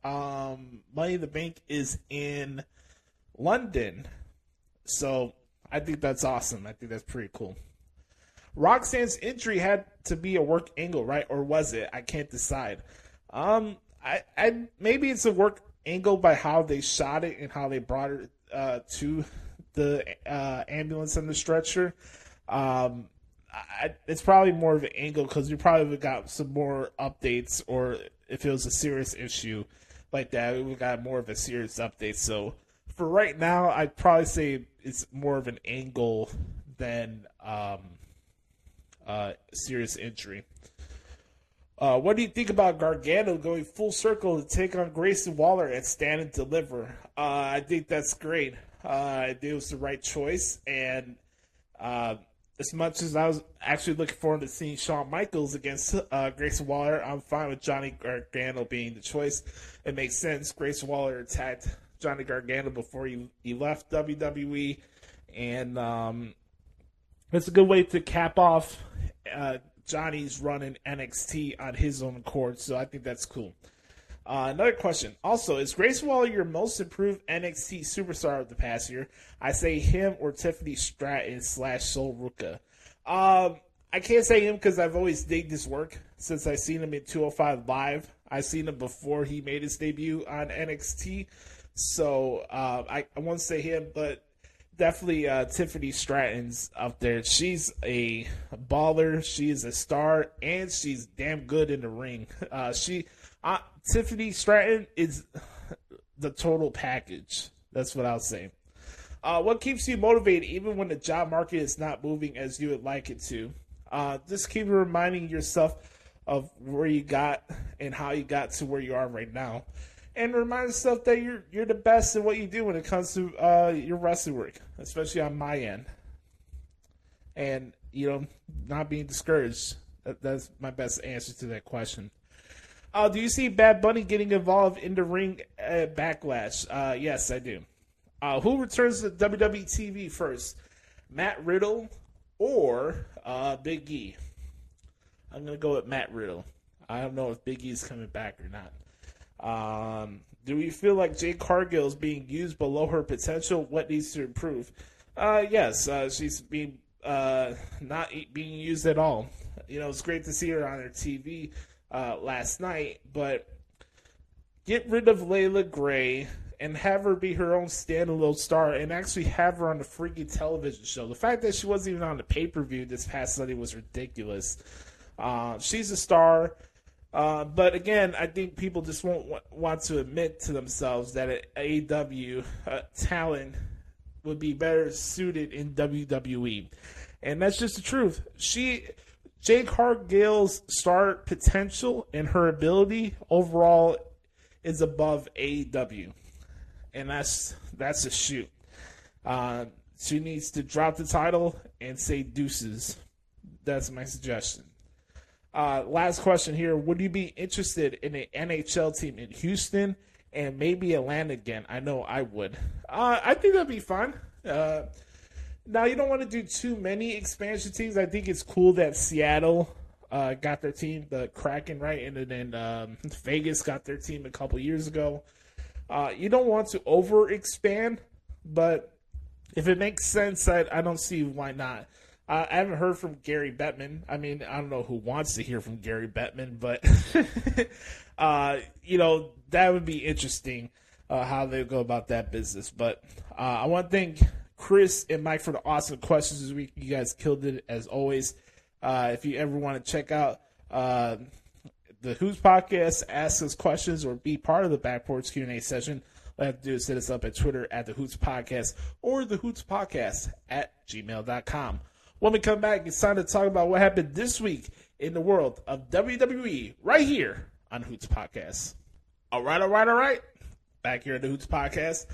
Money in the Bank is in London. So I think that's awesome. I think that's pretty cool. Roxanne's injury had to be a work angle, right? Or was it? I can't decide. I maybe it's a work angle by how they shot it and how they brought her to the ambulance and the stretcher. It's probably more of an angle because we probably would have got some more updates, or if it was a serious issue like that, we would have got more of a serious update. So for right now, I'd probably say it's more of an angle than serious injury. What do you think about Gargano going full circle to take on Grayson Waller at Stand and Deliver? I think that's great. I think it was the right choice, and as much as I was actually looking forward to seeing Shawn Michaels against Grayson Waller, I'm fine with Johnny Gargano being the choice. It makes sense. Grayson Waller attacked Johnny Gargano before he left WWE, and it's a good way to cap off Johnny's run in NXT on his own accord, so I think that's cool. Another question. Also, is Grayson Waller your most improved NXT superstar of the past year? I say him or Tiffany Stratton / Sol Ruka. I can't say him because I've always digged his work since I've seen him in 205 Live. I've seen him before he made his debut on NXT. So I won't say him, but definitely Tiffany Stratton's up there. She's a baller. She is a star, and she's damn good in the ring. Tiffany Stratton is the total package. That's what I'll say. What keeps you motivated even when the job market is not moving as you would like it to? Just keep reminding yourself of where you got and how you got to where you are right now. And remind yourself that you're the best at what you do when it comes to your wrestling work, especially on my end. And, not being discouraged. That's my best answer to that question. Do you see Bad Bunny getting involved in the ring at Backlash? Yes, I do. Who returns to WWE TV first? Matt Riddle or Big E? I'm going to go with Matt Riddle. I don't know if Big E is coming back or not. Do we feel like Jade Cargill is being used below her potential? What needs to improve? Yes, she's being not being used at all. It's great to see her on her TV last night, but get rid of Layla Gray and have her be her own standalone star and actually have her on the freaky television show. The fact that she wasn't even on the pay-per-view this past Sunday was ridiculous. She's a star. But again, I think people just won't want to admit to themselves that AEW talent would be better suited in WWE. And that's just the truth. Jade Cargill's star potential and her ability overall is above AEW. And that's a shoot. She needs to drop the title and say deuces. That's my suggestion. Last question here. Would you be interested in an NHL team in Houston and maybe Atlanta again? I know I would. I think that'd be fun. Now, you don't want to do too many expansion teams. I think it's cool that Seattle got their team, the Kraken, right? And then Vegas got their team a couple years ago. You don't want to over-expand, but if it makes sense, I don't see why not. I haven't heard from Gary Bettman. I mean, I don't know who wants to hear from Gary Bettman, but, that would be interesting how they go about that business. But I want to thank Chris and Mike for the awesome questions this week. You guys killed it, as always. If you ever want to check out the Hoots podcast, ask us questions, or be part of the Back Porch Q&A session, All you have to do is hit us up at Twitter at The Hoots Podcast or The Hoots Podcast at gmail.com. When we come back, it's time to talk about what happened this week in the world of WWE right here on Hoots Podcast. All right. Back here at the Hoots Podcast.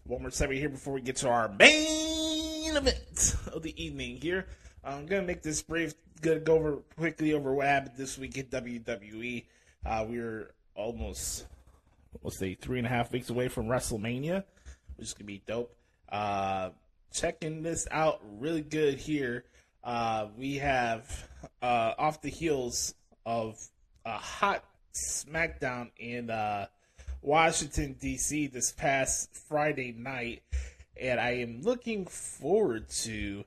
One more segment here before we get to our main event of the evening here. I'm going to make this brief. Going to go quickly over what happened this week in WWE. We're almost, let's say, 3.5 weeks away from WrestleMania, which is going to be dope. Checking this out really good here. We have, off the heels of a hot SmackDown in Washington, D.C. this past Friday night, and I am looking forward to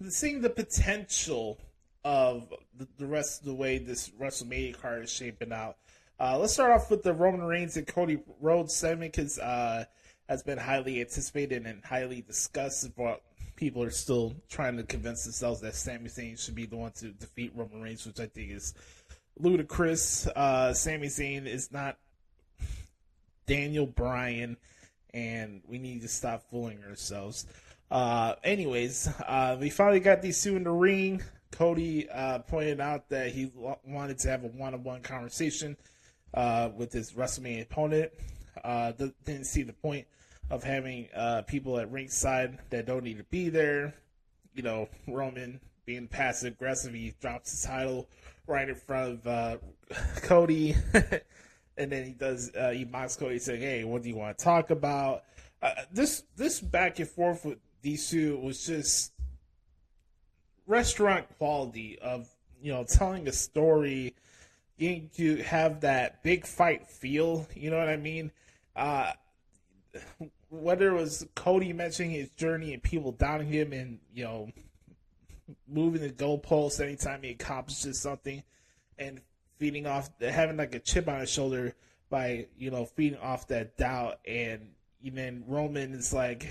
seeing the potential of the rest of the way this WrestleMania card is shaping out. Let's start off with the Roman Reigns and Cody Rhodes segment, because has been highly anticipated and highly discussed, but people are still trying to convince themselves that Sami Zayn should be the one to defeat Roman Reigns, which I think is ludicrous. Sami Zayn is not Daniel Bryan, and we need to stop fooling ourselves. Anyways, we finally got these two in the ring. Cody pointed out that he wanted to have a one-on-one conversation with his WrestleMania opponent. Didn't see the point of having people at ringside that don't need to be there. You know, Roman being passive aggressive, he drops his title right in front of Cody, and then he mocks Cody, saying, "Hey, what do you want to talk about?" This back and forth with these two was just restaurant quality of, you know, telling a story, getting to have that big fight feel. You know what I mean? Whether it was Cody mentioning his journey and people doubting him and, you know, moving the goalposts anytime he accomplishes something, and having like a chip on his shoulder by, you know, feeding off that doubt. And then Roman is like,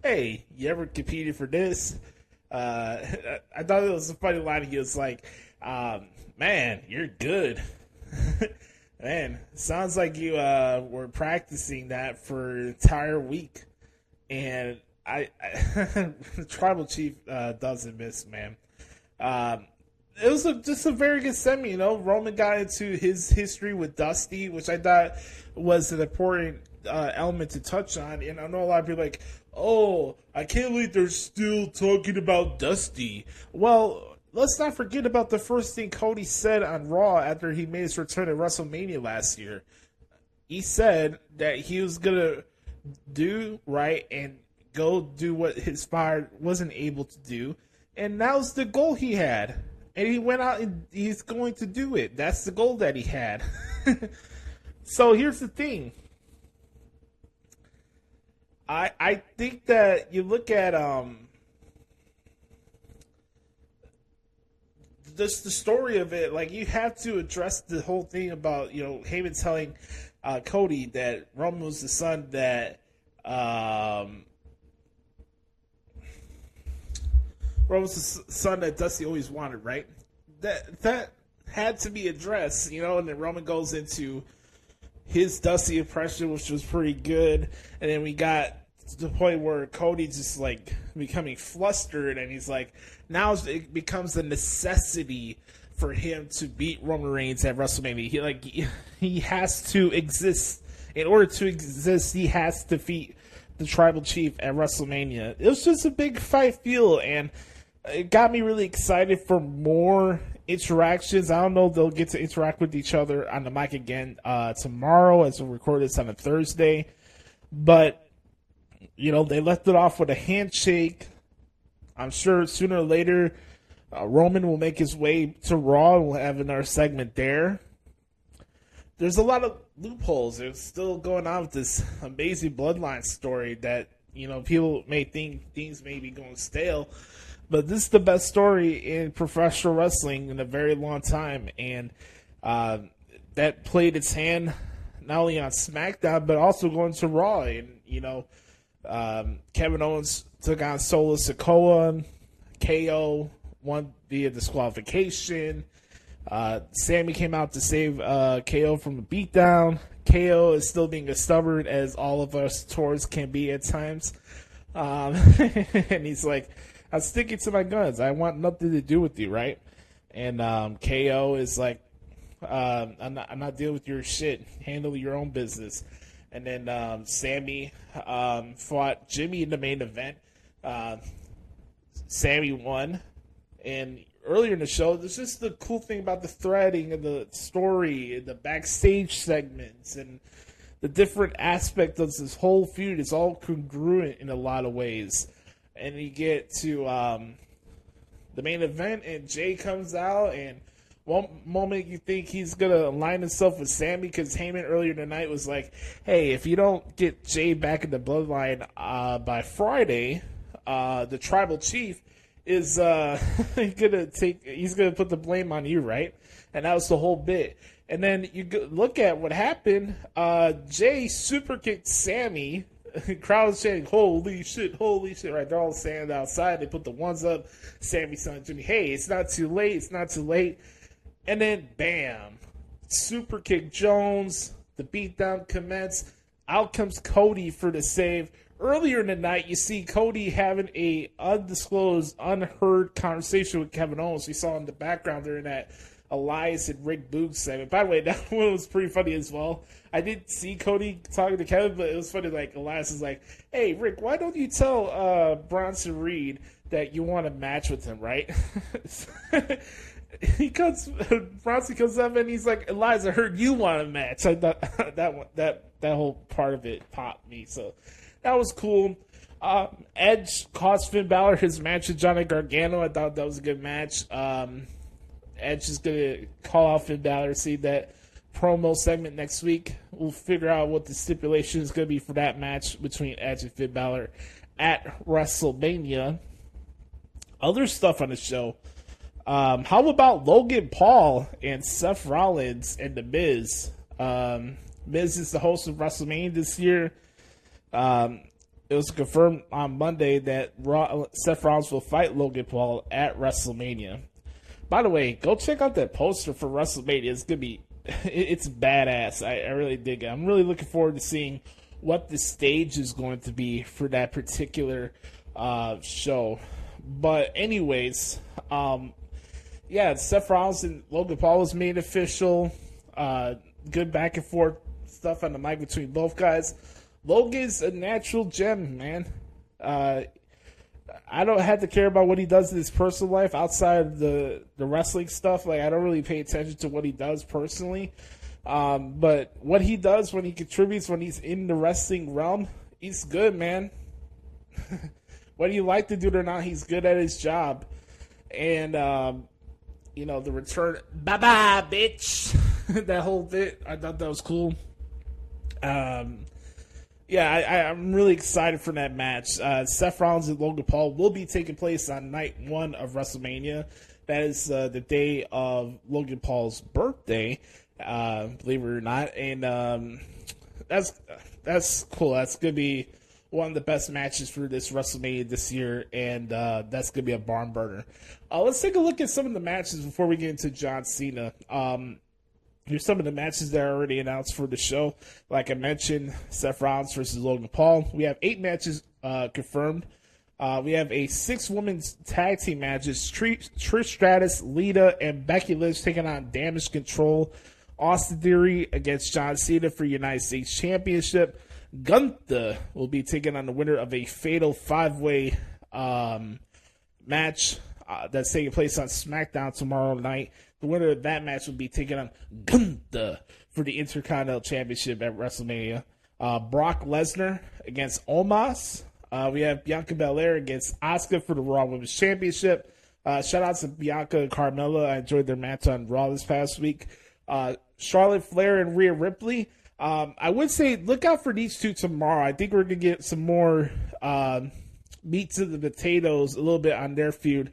"Hey, you ever competed for this?" I thought it was a funny line. He was like, "Man, you're good." Man, sounds like you were practicing that for an entire week. And the Tribal Chief doesn't miss, man. It was just a very good segment, you know. Roman got into his history with Dusty, which I thought was an important element to touch on. And I know a lot of people are like, "Oh, I can't believe they're still talking about Dusty." Well, let's not forget about the first thing Cody said on Raw after he made his return at WrestleMania last year. He said that he was going to do right and go do what his father wasn't able to do. And that was the goal he had. And he went out and he's going to do it. That's the goal that he had. So here's the thing. I think that you look at just the story of it, like, you have to address the whole thing about, you know, Heyman telling Cody that Roman was the son that Dusty always wanted, right? That had to be addressed, you know. And then Roman goes into his Dusty impression, which was pretty good. And then we got to the point where Cody's just like becoming flustered, and he's like, now it becomes a necessity for him to beat Roman Reigns at WrestleMania. He has to exist. In order to exist, he has to defeat the Tribal Chief at WrestleMania. It was just a big fight feel, and it got me really excited for more interactions. I don't know if they'll get to interact with each other on the mic again tomorrow, as we record this on a Thursday. But, you know, they left it off with a handshake. I'm sure sooner or later Roman will make his way to Raw, and we'll have another segment there. There's a lot of loopholes. There's still going on with this amazing Bloodline story that, you know, people may think things may be going stale. But this is the best story in professional wrestling in a very long time. And that played its hand not only on SmackDown, but also going to Raw. And, you know, Kevin Owens took on Solo Sikoa. KO won via disqualification. Sammy came out to save KO from a beatdown. KO is still being as stubborn as all of us tours can be at times. And he's like, I'm sticking to my guns. I want nothing to do with you, right? And KO is like, I'm not dealing with your shit. Handle your own business. And then Sammy fought Jimmy in the main event. Sammy won. And earlier in the show, there's just the cool thing about the threading and the story and the backstage segments and the different aspects of this whole feud. It's all congruent in a lot of ways. And you get to the main event, and Jay comes out, and one moment you think he's going to align himself with Sammy, because Heyman earlier tonight was like, hey, if you don't get Jay back in the Bloodline by Friday, the Tribal Chief is he's gonna put the blame on you, right? And that was the whole bit. And then you look at what happened. Jay super kicked Sammy. Crowd is saying, holy shit, right? They're all standing outside. They put the ones up. Sammy's telling Jimmy, hey, it's not too late. And then bam, super kick Jones. The beatdown commenced. Out comes Cody for the save. Earlier in the night, you see Cody having a undisclosed, unheard conversation with Kevin Owens. We saw in the background during that Elias and Rick Boogs segment. By the way, that one was pretty funny as well. I didn't see Cody talking to Kevin, but it was funny. Like, Elias is like, hey, Rick, why don't you tell Bronson Reed that you want a match with him, right? Bronson comes up and he's like, Elias, I heard you want a match. I thought that whole part of it popped me. So that was cool. Edge cost Finn Balor his match with Johnny Gargano. I thought that was a good match. Edge is going to call out Finn Balor, see that promo segment next week. We'll figure out what the stipulation is going to be for that match between Edge and Finn Balor at WrestleMania. Other stuff on the show. How about Logan Paul and Seth Rollins and The Miz? Miz is the host of WrestleMania this year. It was confirmed on Monday that Seth Rollins will fight Logan Paul at WrestleMania. By the way, go check out that poster for WrestleMania. It's gonna be, it's badass. I really dig it. I'm really looking forward to seeing what the stage is going to be for that particular show. But anyways, Seth Rollins and Logan Paul was made official. Good back and forth stuff on the mic between both guys. Logan's a natural gem, man. I don't have to care about what he does in his personal life outside of the wrestling stuff. Like, I don't really pay attention to what he does personally. But what he does when he contributes, when he's in the wrestling realm, he's good, man. Whether you like to do it or not, he's good at his job. And, the return, bye-bye, bitch. That whole bit, I thought that was cool. I'm really excited for that match. Seth Rollins and Logan Paul will be taking place on night 1 of WrestleMania. That is the day of Logan Paul's birthday, believe it or not. And that's cool. That's going to be one of the best matches for this WrestleMania this year, and that's going to be a barn burner. Let's take a look at some of the matches before we get into John Cena. Here's some of the matches that are already announced for the show. Like I mentioned, Seth Rollins versus Logan Paul. We have 8 matches confirmed. We have a 6-women's tag team matches. Trish Stratus, Lita, and Becky Lynch taking on Damage Control. Austin Theory against John Cena for United States Championship. Gunther will be taking on the winner of a fatal 5-way match that's taking place on SmackDown tomorrow night. The winner of that match will be taking on Gunther for the Intercontinental Championship at WrestleMania. Brock Lesnar against Omos. We have Bianca Belair against Asuka for the Raw Women's Championship. Shout out to Bianca and Carmella. I enjoyed their match on Raw this past week. Charlotte Flair and Rhea Ripley. I would say look out for these two tomorrow. I think we're going to get some more meat to the potatoes a little bit on their feud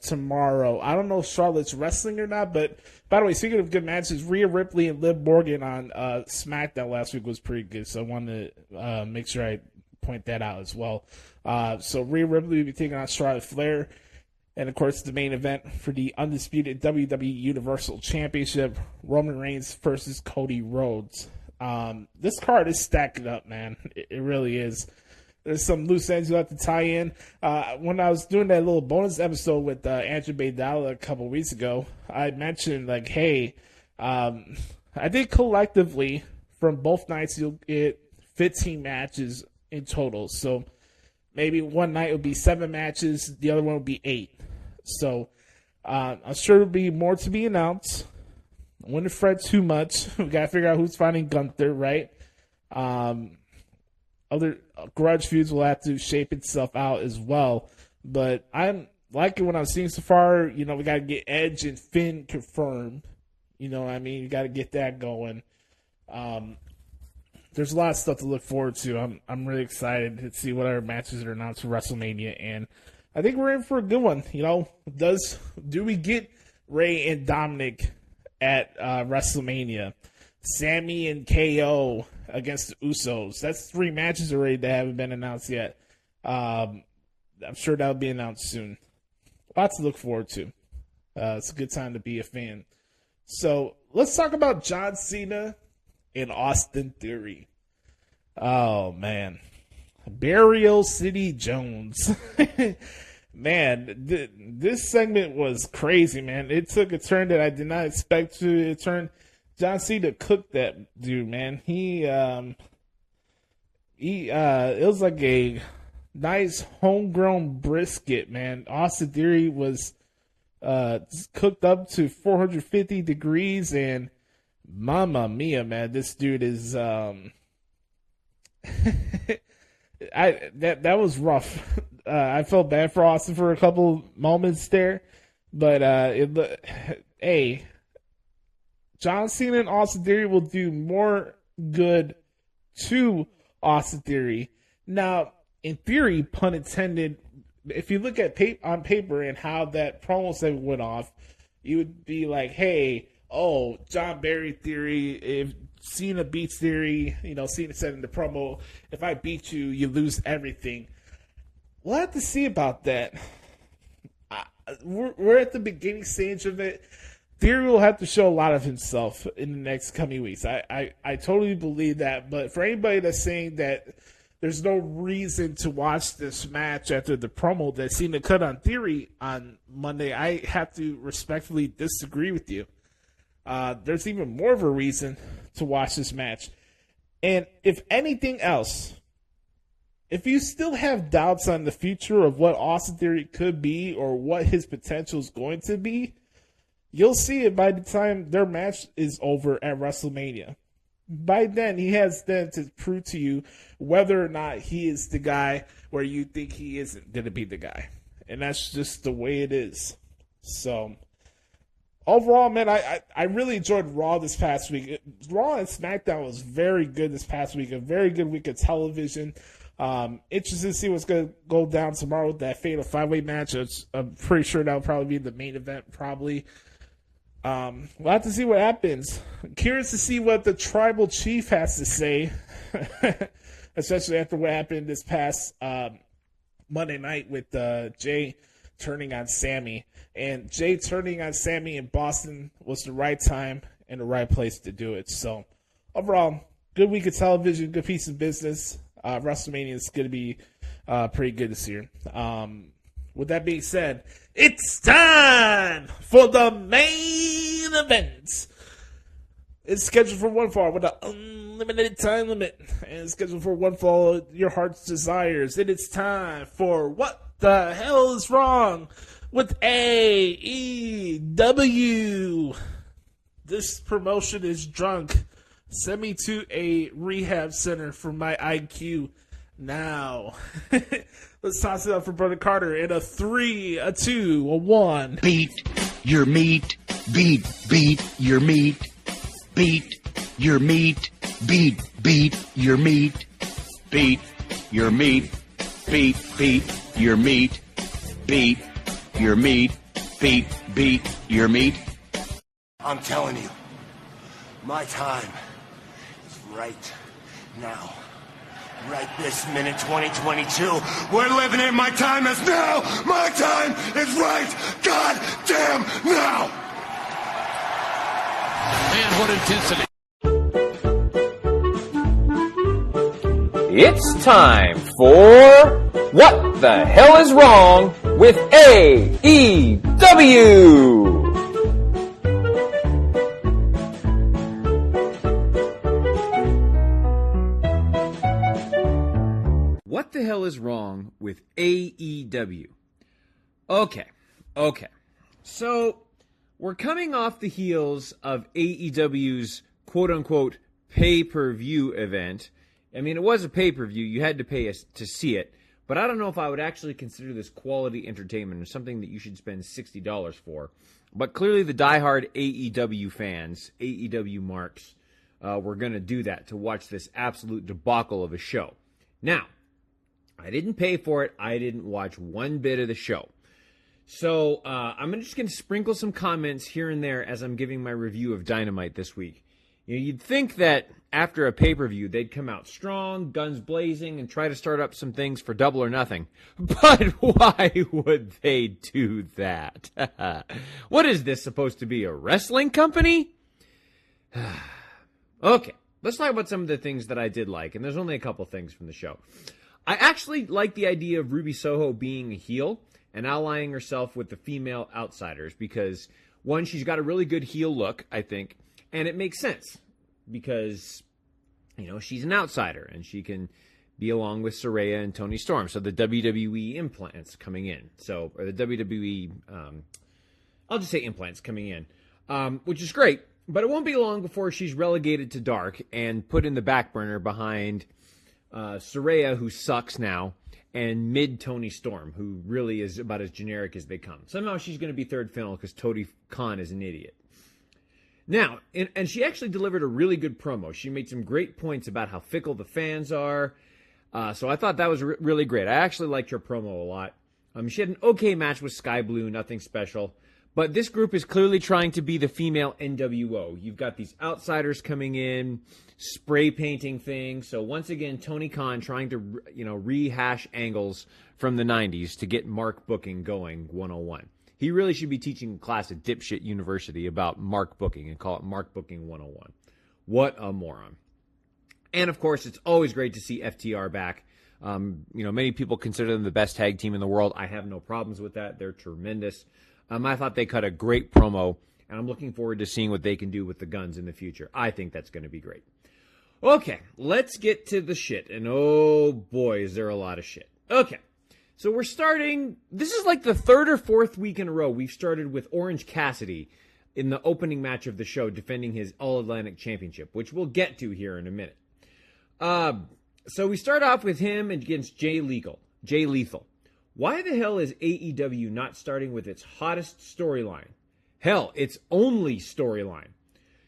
tomorrow. I don't know if Charlotte's wrestling or not, but by the way, speaking of good matches, Rhea Ripley and Liv Morgan on SmackDown last week was pretty good, so I wanted to make sure I point that out as well. So Rhea Ripley will be taking on Charlotte Flair. And, of course, the main event for the undisputed WWE Universal Championship, Roman Reigns versus Cody Rhodes. This card is stacking up, man. It really is. There's some loose ends you have to tie in. When I was doing that little bonus episode with Andrew Baydala a couple weeks ago, I mentioned, like, hey, I think collectively from both nights you'll get 15 matches in total. So maybe one night will be 7 matches, the other one will be 8. So I'm sure there'll be more to be announced. I wouldn't fret too much. We got to figure out who's fighting Gunther, right? Other grudge feuds will have to shape itself out as well. But I'm liking what I'm seeing so far. You know, we got to get Edge and Finn confirmed. You know what I mean? You got to get that going. There's a lot of stuff to look forward to. I'm really excited to see what other matches are announced for WrestleMania, and I think we're in for a good one. You know, do we get Ray and Dominic at WrestleMania? Sammy and KO against the Usos. That's 3 matches already that haven't been announced yet. I'm sure that'll be announced soon. Lots to look forward to. It's a good time to be a fan. So let's talk about John Cena and Austin Theory. Oh, man. Burial City Jones. Man, this segment was crazy, man. It took a turn that I did not expect to turn. John Cena cooked that dude, man. It was like a nice homegrown brisket, man. Austin Theory was cooked up to 450 degrees, and Mamma Mia, man, this dude is that was rough. I felt bad for Austin for a couple moments there, but hey, John Cena and Austin Theory will do more good to Austin Theory. Now, in theory, pun intended, if you look at on paper and how that promo segment went off, you would be like, hey, John Barry Theory, if Cena beats Theory, you know, Cena said in the promo, if I beat you, you lose everything. We'll have to see about that. We're at the beginning stage of it. Theory will have to show a lot of himself in the next coming weeks. I totally believe that. But for anybody that's saying that there's no reason to watch this match after the promo that Cena cut on Theory on Monday, I have to respectfully disagree with you. There's even more of a reason to watch this match. And if anything else, if you still have doubts on the future of what Austin Theory could be or what his potential is going to be, you'll see it by the time their match is over at WrestleMania. By then, he has then to prove to you whether or not he is the guy where you think he isn't going to be the guy. And that's just the way it is. So, overall, man, I really enjoyed Raw this past week. Raw and SmackDown was very good this past week. A very good week of television. Interested to see what's going to go down tomorrow with that Fatal 5-Way match. I'm pretty sure that'll probably be the main event, probably. We'll have to see what happens. I'm curious to see what the Tribal Chief has to say, especially after what happened this past Monday night with Jay turning on Sammy. And Jay turning on Sammy in Boston was the right time and the right place to do it. So, overall, good week of television, good piece of business. WrestleMania is going to be pretty good this year. With that being said, it's time for the main event. It's scheduled for one fall with an unlimited time limit. And it's scheduled for one fall your heart's desires. And it's time for What the Hell is Wrong with AEW. This promotion is drunk. Send me to a rehab center for my IQ now. Let's toss it up for Brother Carter in a 3, a 2, a 1. Beat your meat. Beat your meat. Beat your meat. Beat your meat. Beat your meat. Beat your meat. Beat your meat. Beat your meat. I'm telling you, my time is right now. Right this minute, 2022. We're living it. My time is now. My time is right goddamn now. Man, what intensity. It's time for What the Hell is Wrong with AEW? What the hell is wrong with AEW? Okay. So, we're coming off the heels of AEW's quote-unquote pay-per-view event. I mean, it was a pay-per-view. You had to pay to see it. But I don't know if I would actually consider this quality entertainment or something that you should spend $60 for. But clearly the diehard AEW fans, AEW marks, were going to do that to watch this absolute debacle of a show. Now, I didn't pay for it. I didn't watch one bit of the show. So I'm just going to sprinkle some comments here and there as I'm giving my review of Dynamite this week. You'd think that after a pay-per-view, they'd come out strong, guns blazing, and try to start up some things for Double or Nothing. But why would they do that? What is this supposed to be, a wrestling company? Okay, let's talk about some of the things that I did like, and there's only a couple things from the show. I actually like the idea of Ruby Soho being a heel and allying herself with the female outsiders because, one, she's got a really good heel look, I think, and it makes sense because, she's an outsider and she can be along with Saraya and Toni Storm. So the WWE implants coming in. Or the WWE, I'll just say implants coming in, which is great, but it won't be long before she's relegated to dark and put in the back burner behind Saraya, who sucks now, and mid Toni Storm, who really is about as generic as they come. Somehow she's going to be third fiddle because Tony Khan is an idiot. Now, and she actually delivered a really good promo. She made some great points about how fickle the fans are. So I thought that was really great. I actually liked her promo a lot. She had an okay match with Sky Blue, nothing special. But this group is clearly trying to be the female NWO. You've got these outsiders coming in, spray painting things. So once again, Tony Khan trying to, rehash angles from the 90s to get mark booking going 101. He really should be teaching a class at Dipshit University about mark booking and call it Mark Booking 101. What a moron. And of course, it's always great to see FTR back. Many people consider them the best tag team in the world. I have no problems with that. They're tremendous. I thought they cut a great promo, and I'm looking forward to seeing what they can do with the guns in the future. I think that's going to be great. Okay, let's get to the shit. And oh boy, is there a lot of shit. Okay, so we're starting. This is like the third or fourth week in a row we've started with Orange Cassidy in the opening match of the show defending his All-Atlantic Championship, which we'll get to here in a minute. So we start off with him against Jay Lethal. Why the hell is AEW not starting with its hottest storyline? Hell, its only storyline.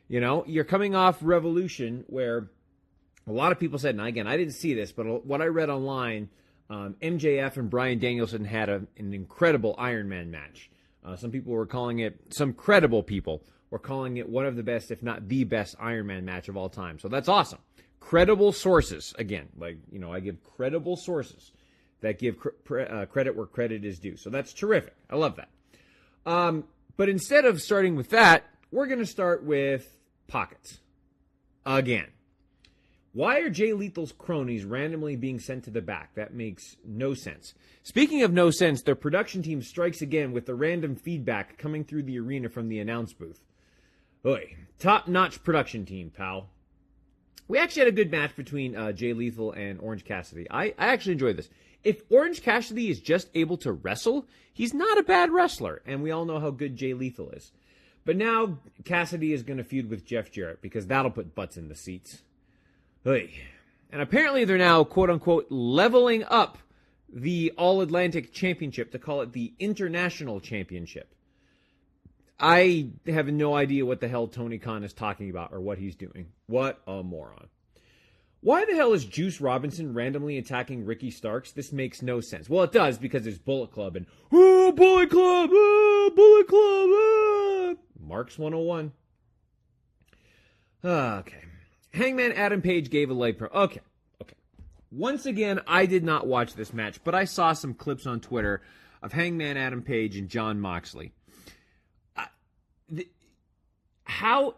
You're coming off Revolution where a lot of people said, and again, I didn't see this, but what I read online, MJF and Bryan Danielson had an incredible Iron Man match. Some credible people were calling it one of the best, if not the best Iron Man match of all time. So that's awesome. Credible sources, again, I give credible sources that give credit where credit is due. So that's terrific. I love that. But instead of starting with that, we're going to start with pockets. Again. Why are Jay Lethal's cronies randomly being sent to the back? That makes no sense. Speaking of no sense, their production team strikes again with the random feedback coming through the arena from the announce booth. Oy, top-notch production team, pal. We actually had a good match between Jay Lethal and Orange Cassidy. I actually enjoyed this. If Orange Cassidy is just able to wrestle, he's not a bad wrestler, and we all know how good Jay Lethal is. But now Cassidy is going to feud with Jeff Jarrett because that'll put butts in the seats. Oy. And apparently they're now, quote-unquote, leveling up the All-Atlantic Championship to call it the International Championship. I have no idea what the hell Tony Khan is talking about or what he's doing. What a moron. Why the hell is Juice Robinson randomly attacking Ricky Starks? This makes no sense. Well, it does because there's Bullet Club and, oh, Bullet Club, oh, Bullet Club, oh. Marks 101. Okay. Hangman Adam Page gave a leg pro. Okay. Once again, I did not watch this match, but I saw some clips on Twitter of Hangman Adam Page and Jon Moxley. How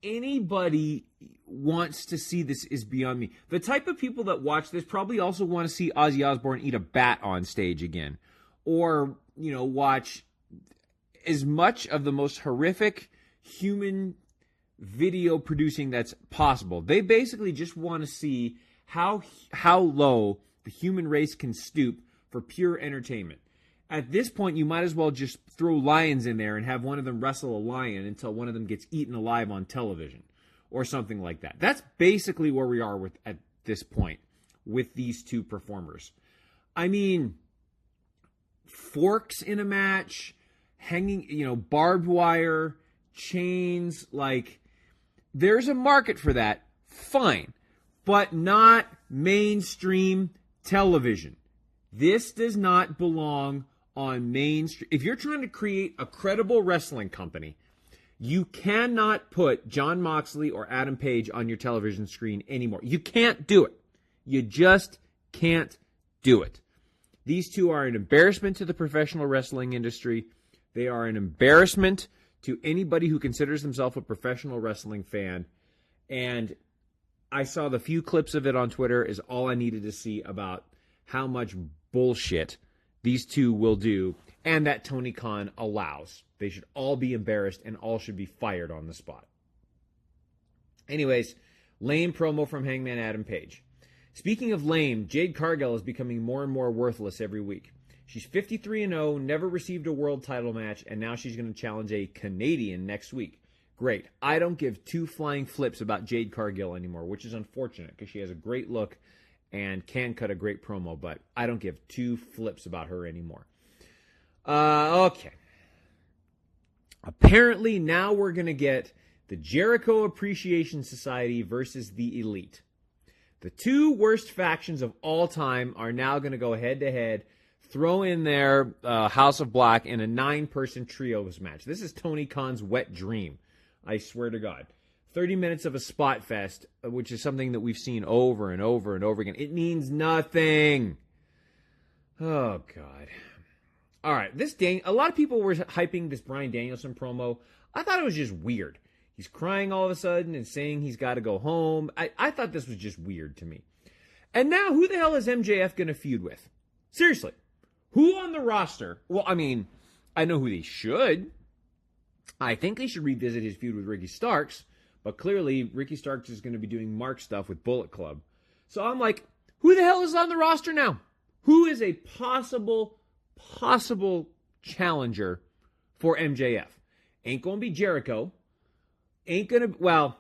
anybody wants to see this is beyond me. The type of people that watch this probably also want to see Ozzy Osbourne eat a bat on stage again. Or, watch as much of the most horrific human video producing that's possible. They basically just want to see how low the human race can stoop for pure entertainment. At this point, you might as well just throw lions in there and have one of them wrestle a lion until one of them gets eaten alive on television or something like that. That's basically where we are at this point with these two performers. I mean, forks in a match, hanging, barbed wire, chains, there's a market for that. Fine. But not mainstream television. This does not belong on mainstream. If you're trying to create a credible wrestling company, you cannot put Jon Moxley or Adam Page on your television screen anymore. You can't do it. You just can't do it. These two are an embarrassment to the professional wrestling industry. They are an embarrassment to anybody who considers themselves a professional wrestling fan. And I saw the few clips of it on Twitter is all I needed to see about how much bullshit these two will do and that Tony Khan allows. They should all be embarrassed and all should be fired on the spot. Anyways, lame promo from Hangman Adam Page. Speaking of lame, Jade Cargill is becoming more and more worthless every week. She's 53-0, never received a world title match, and now she's going to challenge a Canadian next week. Great. I don't give two flying flips about Jade Cargill anymore, which is unfortunate because she has a great look and can cut a great promo, but I don't give two flips about her anymore. Okay. Apparently now we're going to get the Jericho Appreciation Society versus the Elite. The two worst factions of all time are now going to go head-to-head, throw in their House of Black in a 9-person trios match. This is Tony Khan's wet dream, I swear to God. 30 minutes of a spot fest, which is something that we've seen over and over and over again. It means nothing. Oh, God. All right, a lot of people were hyping this Bryan Danielson promo. I thought it was just weird. He's crying all of a sudden and saying he's got to go home. I thought this was just weird to me. And now, who the hell is MJF going to feud with? Seriously. Who on the roster? Well, I mean, I know who they should. I think they should revisit his feud with Ricky Starks. But clearly, Ricky Starks is going to be doing Mark stuff with Bullet Club. So I'm like, who the hell is on the roster now? Who is a possible challenger for MJF? Ain't going to be Jericho. Ain't going to, well,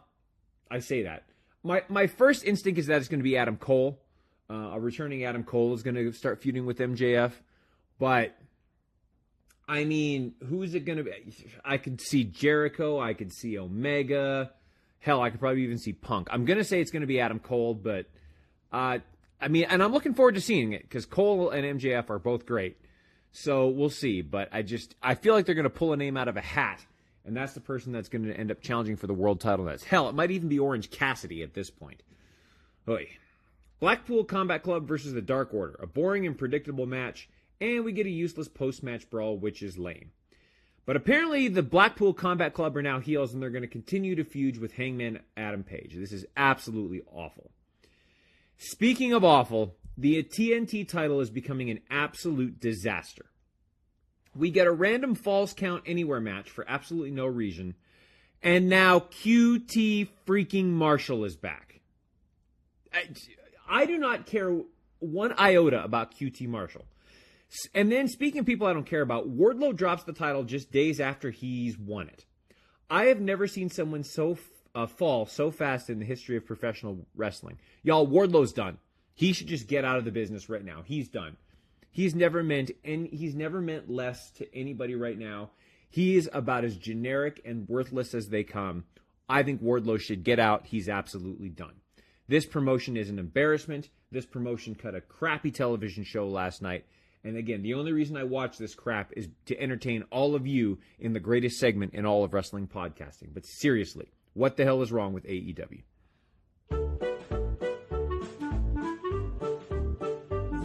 I say that. My first instinct is that it's going to be Adam Cole. A returning Adam Cole is going to start feuding with MJF. But, I mean, who is it going to be? I could see Jericho. I could see Omega. Hell, I could probably even see Punk. I'm going to say it's going to be Adam Cole, but, I mean, and I'm looking forward to seeing it, because Cole and MJF are both great. So, we'll see. But I feel like they're going to pull a name out of a hat, and that's the person that's going to end up challenging for the world title. Hell, it might even be Orange Cassidy at this point. Oy. Blackpool Combat Club versus the Dark Order. A boring and predictable match, and we get a useless post-match brawl, which is lame. But apparently the Blackpool Combat Club are now heels, and they're going to continue to feud with Hangman Adam Page. This is absolutely awful. Speaking of awful, the TNT title is becoming an absolute disaster. We get a random Falls Count Anywhere match for absolutely no reason, and now QT freaking Marshall is back. I do not care one iota about QT Marshall. And then, speaking of people I don't care about, Wardlow drops the title just days after he's won it. I have never seen someone fall so fast in the history of professional wrestling. Y'all, Wardlow's done. He should just get out of the business right now. He's done. He's never meant less to anybody right now. He is about as generic and worthless as they come. I think Wardlow should get out. He's absolutely done. This promotion is an embarrassment. This promotion cut a crappy television show last night. And again, the only reason I watch this crap is to entertain all of you in the greatest segment in all of wrestling podcasting. But seriously, what the hell is wrong with AEW?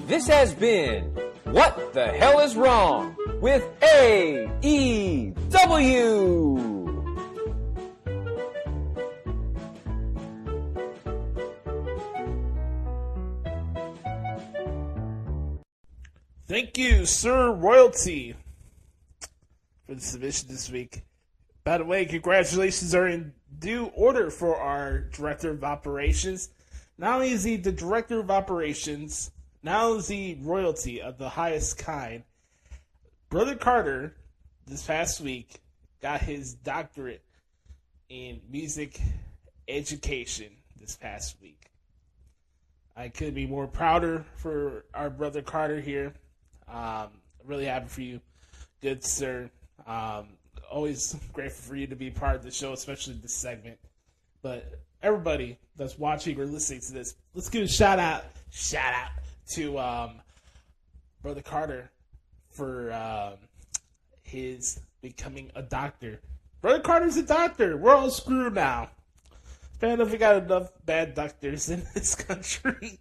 This has been What the Hell is Wrong with AEW. Thank you, Sir Royalty, for the submission this week. By the way, congratulations are in due order for our Director of Operations. Not only is he the Director of Operations, not only is he royalty of the highest kind, Brother Carter, this past week, got his doctorate in music education this past week. I couldn't be more prouder for our Brother Carter here. Really happy for you, good sir. Always grateful for you to be part of the show, especially this segment. But everybody that's watching or listening to this, let's give a shout out to Brother Carter for his becoming a doctor. Brother Carter's a doctor. We're all screwed now. I don't know if we got enough bad doctors in this country.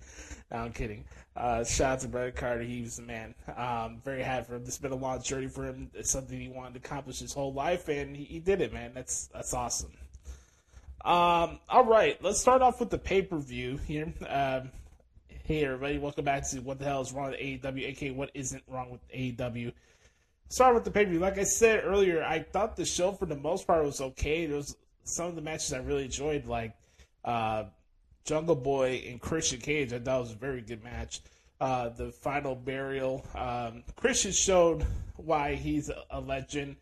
No, I'm kidding. Shout out to Brother Carter. He was the man. Very happy for him. This has been a long journey for him. It's something he wanted to accomplish his whole life, and he did it, man. That's awesome. All right, let's start off with the pay-per-view here. Hey, everybody. Welcome back to What the Hell is Wrong with AEW, a.k.a. What Isn't Wrong with AEW. Start with the pay-per-view. Like I said earlier, I thought the show, for the most part, was okay. There was some of the matches I really enjoyed, like Jungle Boy and Christian Cage. I thought it was a very good match. The final burial. Christian showed why he's a legend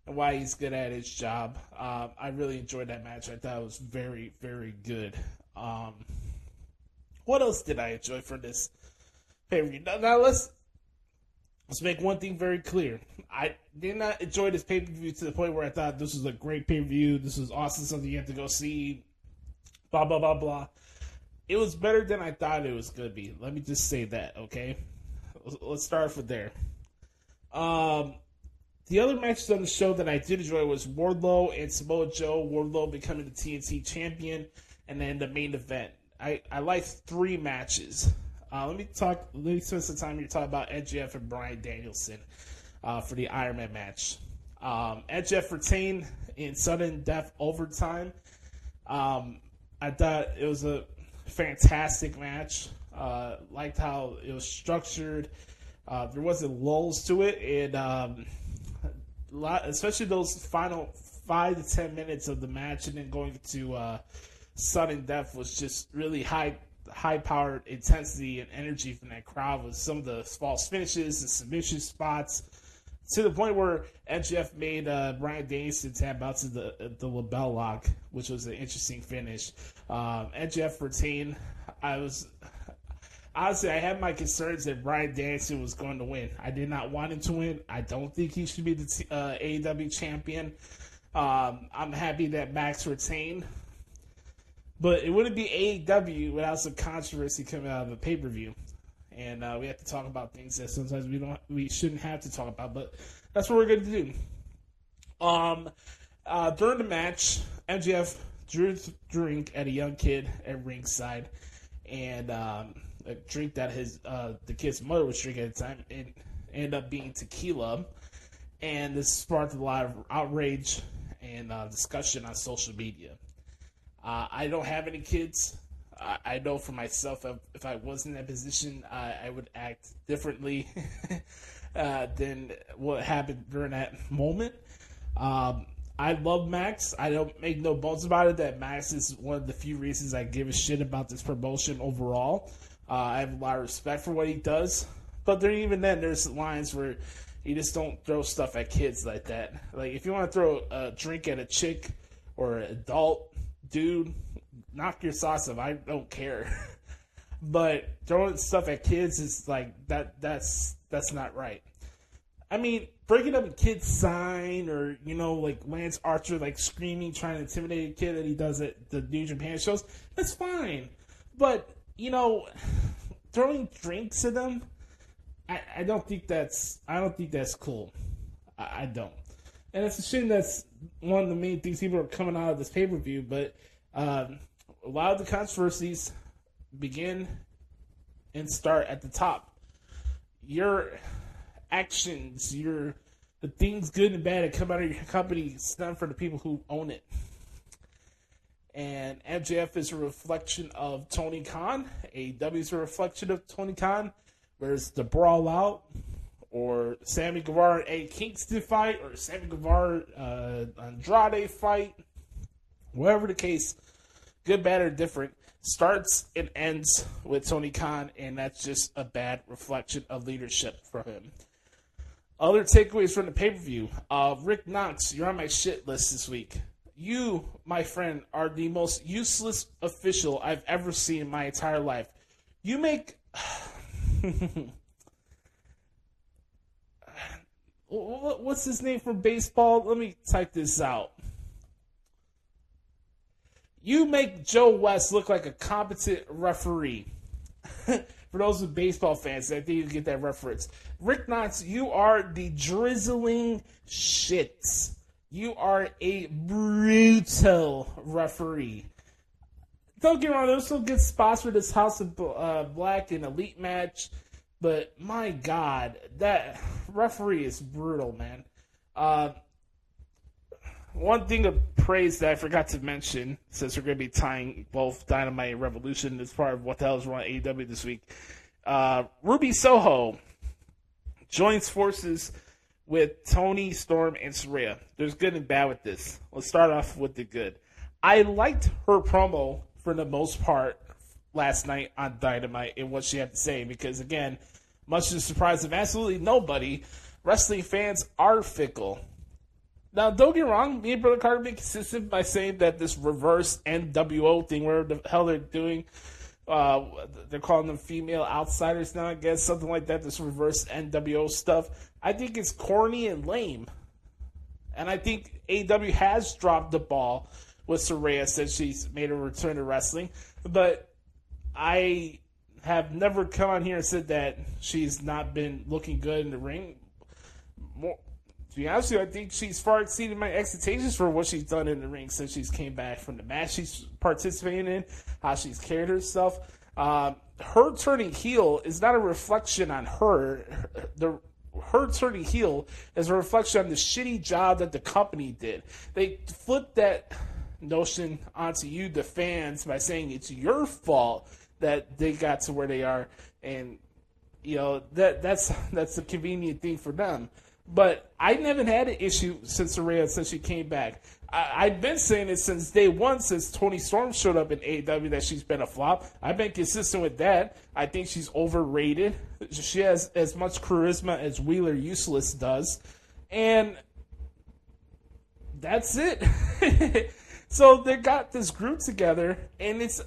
and why he's good at his job. I really enjoyed that match. I thought it was very, very good. What else did I enjoy for this pay-per-view? Now let's make one thing very clear. I did not enjoy this pay-per-view to the point where I thought this was a great pay-per-view. This was awesome, something you have to go see. Blah, blah, blah, blah. It was better than I thought it was going to be. Let me just say that, okay? Let's start off with there. The other matches on the show that I did enjoy was Wardlow and Samoa Joe. Wardlow becoming the TNT champion, and then the main event. I liked 3 matches. Let me spend some time here talking about MJF and Bryan Danielson for the Iron Man match. MJF retained in sudden death overtime. I thought it was a fantastic match. Liked how it was structured. There wasn't lulls to it, and especially those final 5 to 10 minutes of the match, and then going to sudden death was just really high-powered intensity and energy from that crowd with some of the false finishes and submission spots, to the point where MJF made Bryan Danielson tap out to the label lock, which was an interesting finish. MJF retained. Honestly, I had my concerns that Bryan Danielson was going to win. I did not want him to win. I don't think he should be the AEW champion. I'm happy that Max retained. But it wouldn't be AEW without some controversy coming out of a pay-per-view. And we have to talk about things that sometimes we shouldn't have to talk about. But that's what we're going to do. During the match, MJF drew a drink at a young kid at ringside. And a drink that the kid's mother was drinking at the time. It ended up being tequila. And this sparked a lot of outrage and discussion on social media. I don't have any kids. I know for myself, if I was in that position, I would act differently than what happened during that moment. I love Max. I don't make no bones about it that Max is one of the few reasons I give a shit about this promotion overall. I have a lot of respect for what he does. But even then, there's lines where you just don't throw stuff at kids like that. Like, if you want to throw a drink at a chick or an adult dude, knock your socks off. I don't care. But throwing stuff at kids is like that's not right. I mean, breaking up a kid's sign, or like Lance Archer like screaming, trying to intimidate a kid that he does at the New Japan shows, that's fine. But throwing drinks at them, I don't think that's cool. I don't. And it's a shame that's one of the main things people are coming out of this pay-per-view, but a lot of the controversies begin and start at the top. Your actions, the things good and bad that come out of your company, it's done for the people who own it. And MJF is a reflection of Tony Khan. AEW is a reflection of Tony Khan. Whereas the Brawl Out or Sammy Guevara and Eddie Kingston fight, or Sammy Guevara Andrade fight, whatever the case, good, bad, or different, starts and ends with Tony Khan, and that's just a bad reflection of leadership from him. Other takeaways from the pay-per-view. Rick Knox, you're on my shit list this week. You, my friend, are the most useless official I've ever seen in my entire life. You make... What's his name from baseball? Let me type this out. You make Joe West look like a competent referee. For those with baseball fans, I think you get that reference. Rick Knox, you are the drizzling shits. You are a brutal referee. Don't get me wrong, there's some good spots for this House of Black and Elite match, but my God, that referee is brutal, man. One thing of praise that I forgot to mention, since we're going to be tying both Dynamite and Revolution as part of what the hell is wrong with AEW this week, Ruby Soho joins forces with Tony, Storm, and Saraya. There's good and bad with this. Let's start off with the good. I liked her promo for the most part last night on Dynamite and what she had to say because, again, much to the surprise of absolutely nobody, wrestling fans are fickle. Now, don't get me wrong, me and Brother Carter been consistent by saying that this reverse NWO thing, where the hell they're doing, they're calling them female outsiders now, I guess, something like that, this reverse NWO stuff. I think it's corny and lame. And I think AEW has dropped the ball with Saraya since she's made a return to wrestling. But I have never come on here and said that she's not been looking good in the ring. To be honest with you, I think she's far exceeded my expectations for what she's done in the ring since she's came back from the match she's participating in, how she's carried herself. Her turning heel is not a reflection on her. Her turning heel is a reflection on the shitty job that the company did. They flipped that notion onto you, the fans, by saying it's your fault that they got to where they are, and you know that's a convenient thing for them. But I never had an issue since she came back. I've been saying it since day one, since Toni Storm showed up in AEW, that she's been a flop. I've been consistent with that. I think she's overrated. She has as much charisma as Wheeler Useless does. And that's it. So they got this group together, and it's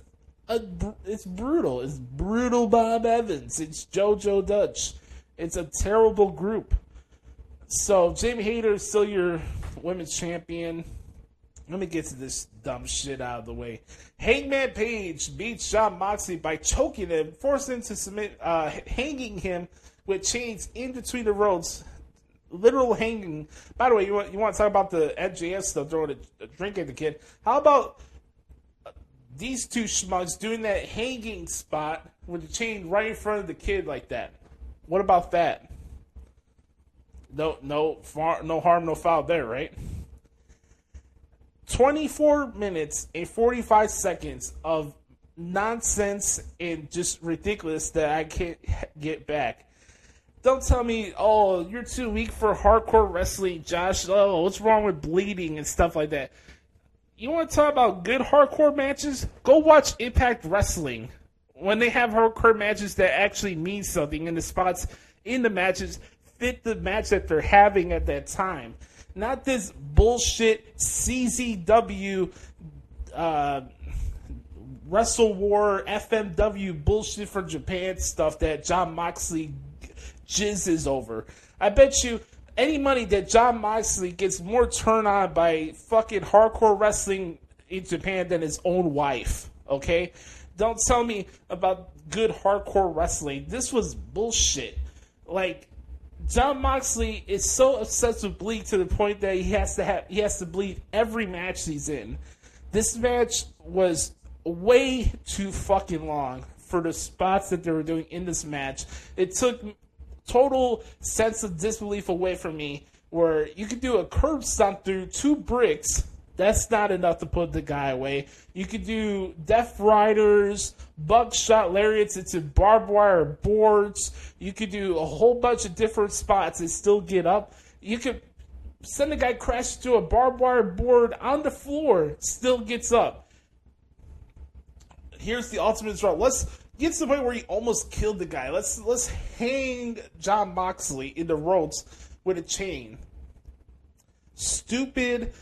brutal. It's brutal Bob Evans. It's JoJo Dutch. It's a terrible group. So, Jamie Hayter is still your women's champion. Let me get to this dumb shit out of the way. Hangman Page beats Jon Moxley by choking him, forcing him to submit, hanging him with chains in between the ropes. Literal hanging. By the way, you want to talk about the MJF stuff, throwing a drink at the kid. How about these two schmucks doing that hanging spot with the chain right in front of the kid like that? What about that? No harm, no foul there, right? 24 minutes and 45 seconds of nonsense and just ridiculous that I can't get back. Don't tell me, oh, you're too weak for hardcore wrestling, Josh. Oh, what's wrong with bleeding and stuff like that? You want to talk about good hardcore matches? Go watch Impact Wrestling. When they have hardcore matches that actually mean something, and the spots in the matches fit the match that they're having at that time. Not this bullshit CZW Wrestle War FMW bullshit from Japan stuff that Jon Moxley jizzes over. I bet you any money that Jon Moxley gets more turned on by fucking hardcore wrestling in Japan than his own wife, okay? Don't tell me about good hardcore wrestling. This was bullshit. Like, Jon Moxley is so obsessed with bleed to the point that he has to bleed every match he's in. This match was way too fucking long for the spots that they were doing in this match. It took total sense of disbelief away from me, where you could do a curb stomp through two bricks That's not enough to put the guy away. You could do Death Riders, buckshot lariats into barbed wire boards. You could do a whole bunch of different spots and still get up. You could send the guy crash to a barbed wire board on the floor, still gets up. Here's the ultimate draw. Let's get to the point where he almost killed the guy. Let's hang Jon Moxley in the ropes with a chain. Stupid.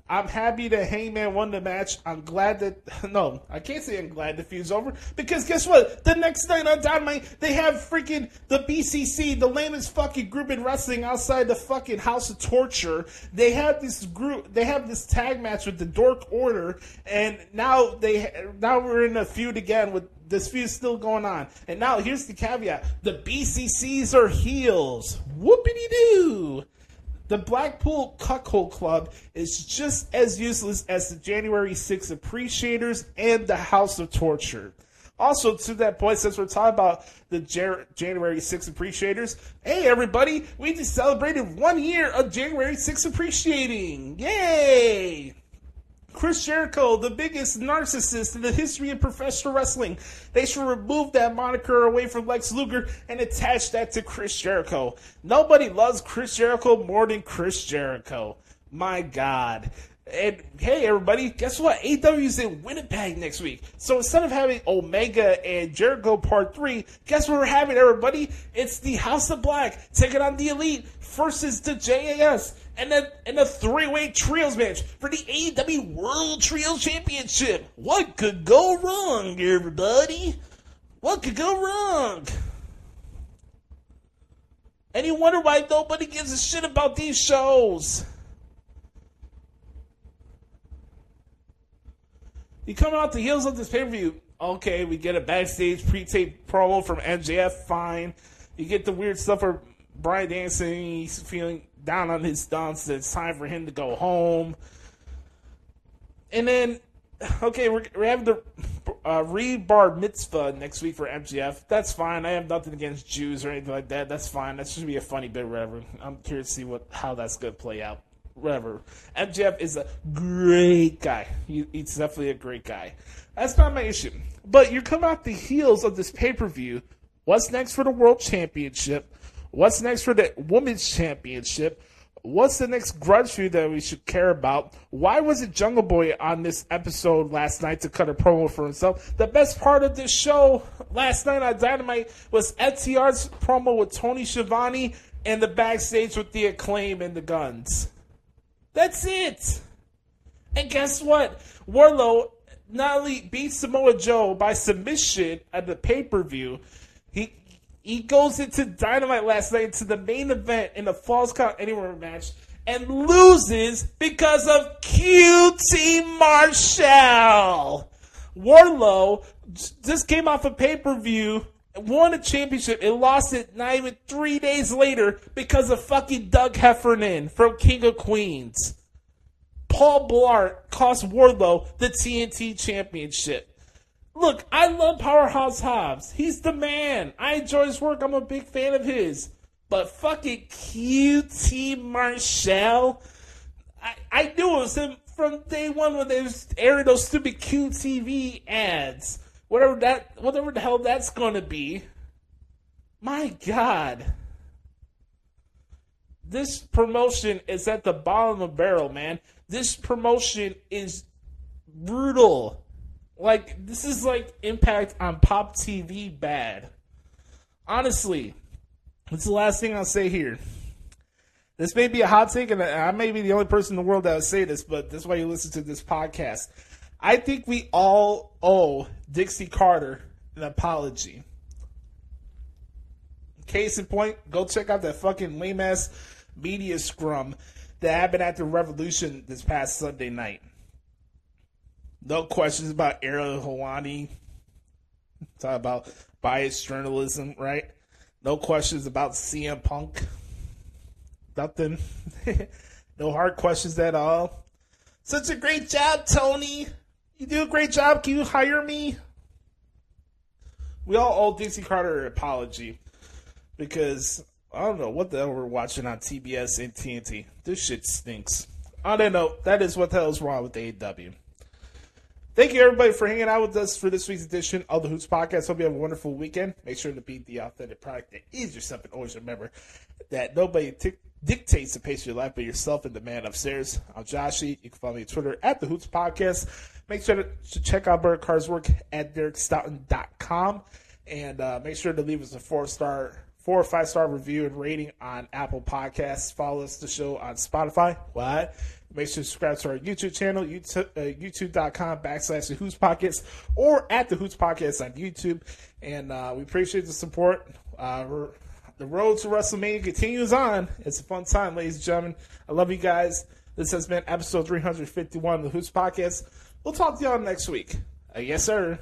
I'm happy that Hangman won the match. I'm glad that... No, I can't say I'm glad the feud's over. Because guess what? The next night on Dynamite, they have freaking the BCC, the lamest fucking group in wrestling outside the fucking House of Torture. They have this group... They have this tag match with the Dork Order. And now we're in a feud again with... This feud's still going on. And now here's the caveat. The BCCs are heels. Whoopity-doo. The Blackpool Cuckold Club is just as useless as the January 6th Appreciators and the House of Torture. Also, to that point, since we're talking about the January 6th Appreciators, hey everybody, we just celebrated 1 year of January 6th Appreciating. Yay! Chris Jericho, the biggest narcissist in the history of professional wrestling. They should remove that moniker away from Lex Luger and attach that to Chris Jericho. Nobody loves Chris Jericho more than Chris Jericho. My God. And hey, everybody, guess what? AEW's in Winnipeg next week. So instead of having Omega and Jericho Part 3, guess what we're having, everybody? It's the House of Black taking on the Elite versus the JAS. And a three-way trios match for the AEW World Trios Championship. What could go wrong, everybody? What could go wrong? And you wonder why nobody gives a shit about these shows. You come out the heels of this pay-per-view. Okay, we get a backstage pre-tape promo from MJF. Fine. You get the weird stuff where Bryan Danielson, he's feeling down on his stunts. It's time for him to go home. And then, okay, we're having the re-bar mitzvah next week for MJF. That's fine. I have nothing against Jews or anything like that. That's fine. That should be a funny bit, whatever. I'm curious to see how that's going to play out. Whatever. MJF is a great guy. He's definitely a great guy. That's not my issue. But you're coming out the heels of this pay-per-view. What's next for the World Championship? What's next for the Women's Championship? What's the next grudge feud that we should care about? Why was it Jungle Boy on this episode last night to cut a promo for himself? The best part of this show last night on Dynamite was FTR's promo with Tony Schiavone and the backstage with the Acclaim and the Guns. That's it. And guess what? Wardlow not only beat Samoa Joe by submission at the pay-per-view, he goes into Dynamite last night into the main event in the Falls Count Anywhere match and loses because of QT Marshall. Wardlow just came off a pay-per-view, won a championship, and lost it not even 3 days later because of fucking Doug Heffernan from King of Queens. Paul Blart cost Wardlow the TNT Championship. Look, I love Powerhouse Hobbs. He's the man. I enjoy his work. I'm a big fan of his. But fucking QT Marshall, I knew it was him from day one when they was airing those stupid QTV ads. Whatever the hell that's going to be. My God. This promotion is at the bottom of the barrel, man. This promotion is brutal. Like, this is like Impact on Pop TV bad. Honestly, it's the last thing I'll say here. This may be a hot take, and I may be the only person in the world that would say this, but that's why you listen to this podcast. I think we all owe Dixie Carter an apology. Case in point, go check out that fucking lame-ass media scrum that happened at the Revolution this past Sunday night. No questions about Ariel Helwani. Talk about biased journalism, right? No questions about CM Punk. Nothing. No hard questions at all. Such a great job, Tony. You do a great job. Can you hire me? We all owe Dixie Carter an apology. Because I don't know what the hell we're watching on TBS and TNT. This shit stinks. On that note, that is what the hell is wrong with AEW. Thank you, everybody, for hanging out with us for this week's edition of the Hoots Podcast. Hope you have a wonderful weekend. Make sure to be the authentic product that is yourself, and always remember that nobody dictates the pace of your life but yourself and the man upstairs. I'm Joshie. You can follow me on Twitter at the Hoots Podcast. Make sure to check out Bert Carr's work at DerekStoughton.com. And make sure to leave us a 4 or 5 star review and rating on Apple Podcasts. Follow us the show on Spotify. What? Make sure to subscribe to our YouTube channel, youtube.com/The Hoots Podcast, or at The Hoots Podcast on YouTube. And we appreciate the support. The road to WrestleMania continues on. It's a fun time, ladies and gentlemen. I love you guys. This has been episode 351 of The Hoots Podcast. We'll talk to y'all next week. Yes, sir.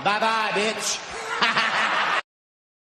Bye-bye, bitch.